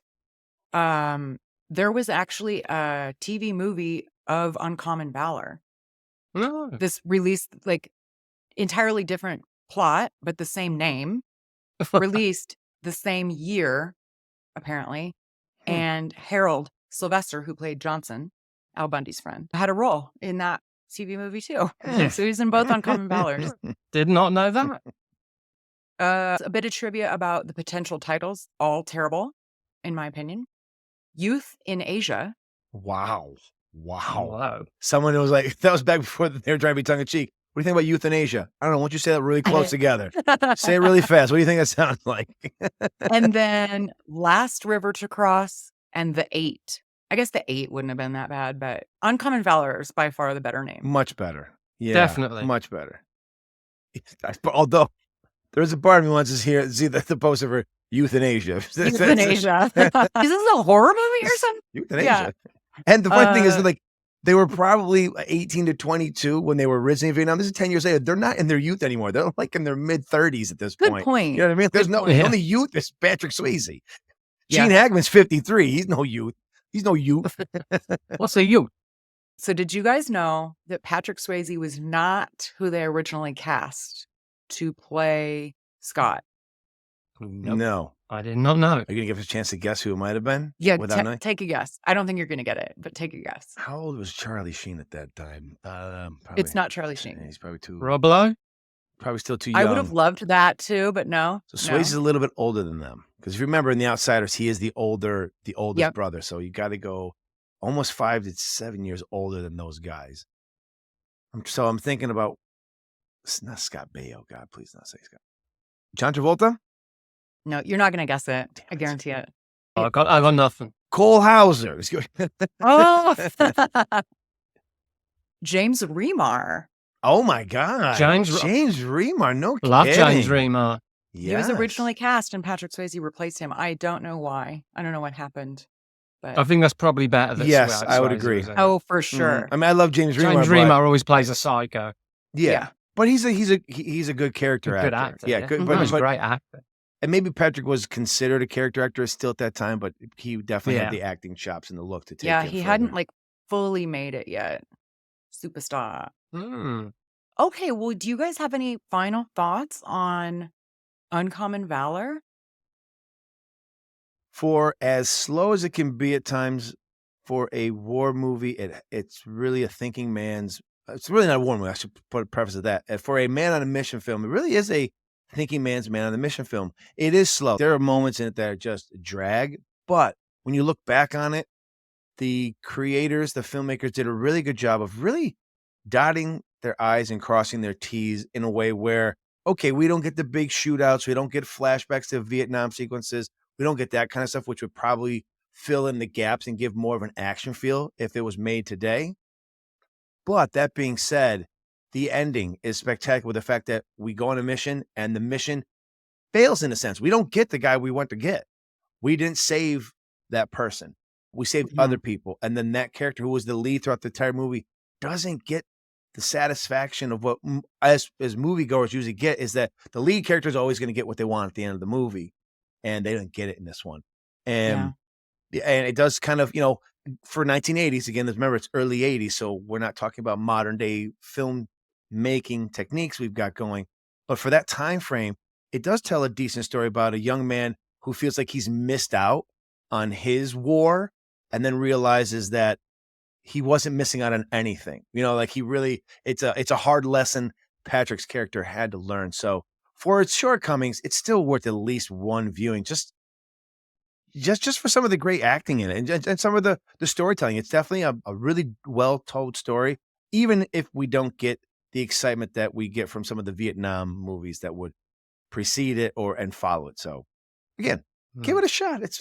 there was actually a TV movie of Uncommon Valor. No. This released like entirely different plot, but the same name. Released the same year, apparently. And Harold Sylvester, who played Johnson, Al Bundy's friend, had a role in that TV movie too. So he's in both Uncommon Valors. Did not know that. A bit of trivia about the potential titles, all terrible, in my opinion. Youth in Asia. wow. Wow. Someone was like, that was back before they were trying to be tongue-in-cheek. What do you think about euthanasia? I don't know. Why don't you say that really close together? Say it really fast. What do you think that sounds like? And then Last River to Cross and The Eight. I guess The Eight wouldn't have been that bad, but Uncommon Valor is by far the better name. Much better. Yeah, Definitely. much better. Although there's a part of me wants to see the poster for euthanasia. Euthanasia. Is this a horror movie or something? Euthanasia. Yeah. And the funny thing is that, like, they were probably 18 to 22 when they were originally in Vietnam. This is 10 years later. They're not in their youth anymore. They're like in their mid-30s at this Good point. point. You know what I mean? There's no point. the only youth is Patrick Swayze. Yeah. Gene Hackman's 53. He's no youth. He's no youth. What's a youth? So did you guys know that Patrick Swayze was not who they originally cast to play Scott? Nope. No. I did not know. Are you going to give us a chance to guess who it might have been? Yeah, Without knowing? take a guess. I don't think you're going to get it, but take a guess. How old was Charlie Sheen at that time? Probably, It's not Charlie Sheen. He's probably Rob Lowe? probably still too young. I would have loved that too, but no. So Swayze is a little bit older than them. Because if you remember in The Outsiders, he is the oldest Yep. brother. So you got to go almost 5 to 7 years older than those guys. So I'm thinking about, it's not Scott Baio. God, please not say Scott. John Travolta? No, you're not going to guess it. I guarantee it. I got nothing. Cole Hauser. Oh, James Remar. Oh my God. James Remar. No kidding. Love James Remar. He was originally cast and Patrick Swayze replaced him. I don't know why. I don't know what happened. But I think that's probably better than Yes, Swayze I would was agree. in it. oh, for sure. I mean, I love James Remar. James Remar always plays a psycho. Yeah. But he's a good character Good actor. actor. Yeah, Yeah. good, He's a but great actor. and maybe Patrick was considered a character actor still at that time, but he definitely had Yeah. the acting chops and the look to take Yeah, it he further. hadn't like fully made it yet. Superstar. Hmm. Okay, well, do you guys have any final thoughts on Uncommon Valor? For as slow as it can be at times for a war movie, it's really a thinking man's. It's really not a war movie. I should put a preface to that. For a man on a mission film, it really is a thinking man's man on a mission film. It is slow. There are moments in it that are just drag, but when you look back on it, the creators, the filmmakers did a really good job of really dotting their I's and crossing their T's in a way where, okay, we don't get the big shootouts. We don't get flashbacks to Vietnam sequences. We don't get that kind of stuff, which would probably fill in the gaps and give more of an action feel if it was made today. But that being said, the ending is spectacular with the fact that we go on a mission and the mission fails in a sense. We don't get the guy we want to get. We didn't save that person. We saved other people. And then that character who was the lead throughout the entire movie doesn't get the satisfaction of what as moviegoers usually get, is that the lead character is always going to get what they want at the end of the movie. And they didn't get it in this one. And it does kind of, for 1980s, again, remember it's early 80s. So we're not talking about modern day film making techniques we've got going. But for that time frame, it does tell a decent story about a young man who feels like he's missed out on his war and then realizes that he wasn't missing out on anything. Like he really, it's a hard lesson Patrick's character had to learn. So for its shortcomings, it's still worth at least one viewing, just for some of the great acting in it and some of the storytelling. It's definitely a really well-told story, even if we don't get the excitement that we get from some of the Vietnam movies that would precede it and follow it. So again, give it a shot. It's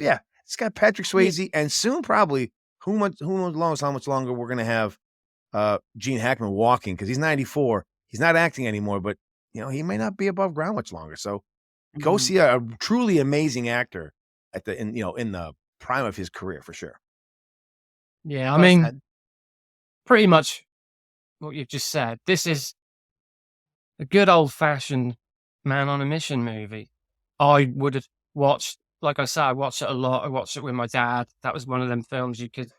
got Patrick Swayze and soon probably who knows how much longer we're going to have Gene Hackman walking, because he's 94. He's not acting anymore, but he may not be above ground much longer. So go see a truly amazing actor in the prime of his career for sure. Yeah, I mean, pretty much what you've just said. This is a good old-fashioned man on a mission movie. I would have watched, like I said, I watched it a lot. I watched it with my dad. That was one of them films you could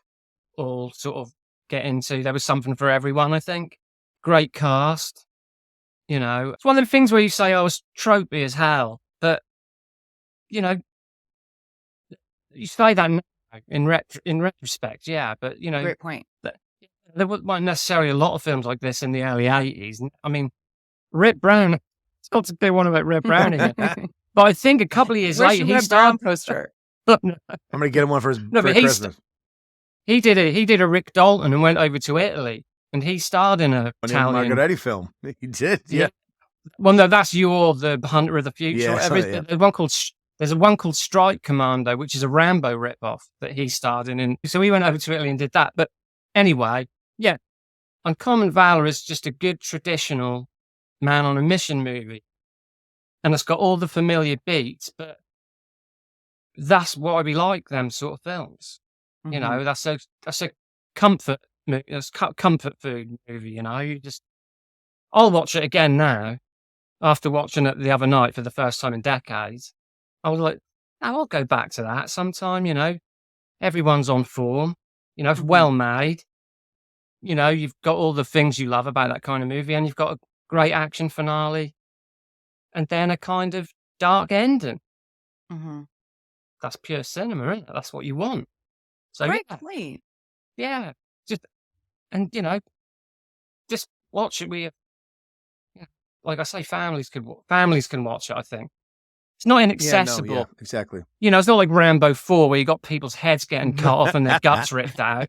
all sort of get into. There was something for everyone, I think. Great cast. It's one of the things where you say, oh, it's tropey as hell. But, you say that in retrospect, yeah. But, Great point. There weren't necessarily a lot of films like this in the early 80s. I mean, Rip Brown, it's got to be one about Rip Brown again. But I think a couple of years later, he started... poster. I'm going to get him one for his Christmas. He did a Rick Dalton and went over to Italy, and he starred in a Italian Margaretti film. He did, yeah. Well, no, that's the Hunter of the Future. Yeah, There's one called Strike Commando, which is a Rambo ripoff that he starred in. And so he went over to Italy and did that. But anyway, yeah, Uncommon Valor is just a good traditional man on a mission movie. And it's got all the familiar beats, but that's why we like them sort of films. Mm-hmm. That's a comfort movie. It's comfort food movie, I'll watch it again now after watching it the other night for the first time in decades. I was like, I'll go back to that sometime, Everyone's on form, it's well made. You've got all the things you love about that kind of movie, and you've got a great action finale, and then a kind of dark ending. Mm-hmm. That's pure cinema, isn't it? That's what you want. So Great yeah, point. yeah. And just watch it. Yeah, like I say, families can watch it. I think it's not inaccessible. Yeah, exactly. It's not like Rambo 4 where you got people's heads getting cut off and their guts ripped out.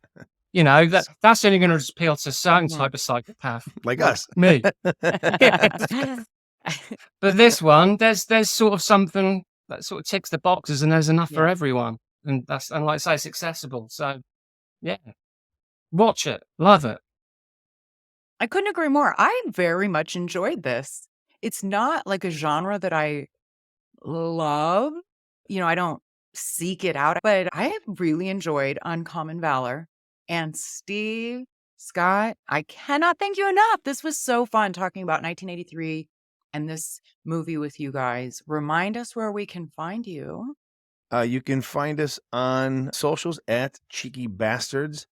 That's only going to appeal to a certain type of psychopath, like us, me. But this one, there's sort of something that sort of ticks the boxes, and there's enough for everyone, and like I say, it's accessible. So, yeah, watch it, love it. I couldn't agree more. I very much enjoyed this. It's not like a genre that I love. I don't seek it out, but I have really enjoyed Uncommon Valor. And Steve, Scott, I cannot thank you enough. This was so fun talking about 1983 and this movie with you guys. Remind us where we can find you. You can find us on socials at Cheeky Basterds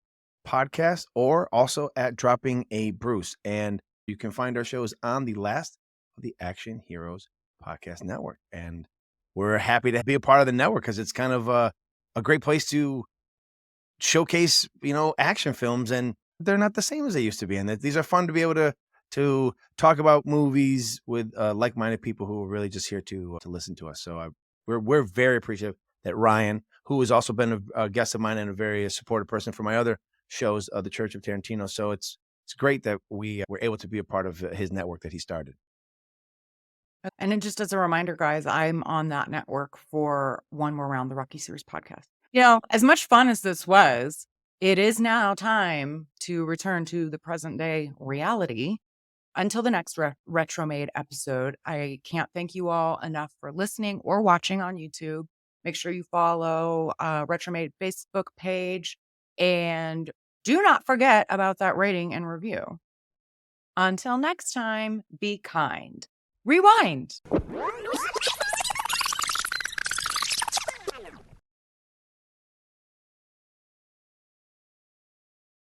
Podcast, or also at Dropping a Bruce. And you can find our shows on the Last of the Action Heroes Podcast Network. And we're happy to be a part of the network because it's kind of a great place to showcase, action films, and they're not the same as they used to be. And these are fun to be able to talk about movies with like-minded people who are really just here to listen to us. So we're very appreciative that Ryan, who has also been a guest of mine and a very supportive person for my other shows, The Church of Tarantino. So it's great that we were able to be a part of his network that he started. And then just as a reminder, guys, I'm on that network for One More Round, the Rocky Series podcast. As much fun as this was, it is now time to return to the present day reality. Until the next Retromade episode, I can't thank you all enough for listening or watching on YouTube. Make sure you follow Retromade Facebook page, and do not forget about that rating and review. Until next time, be kind. Rewind.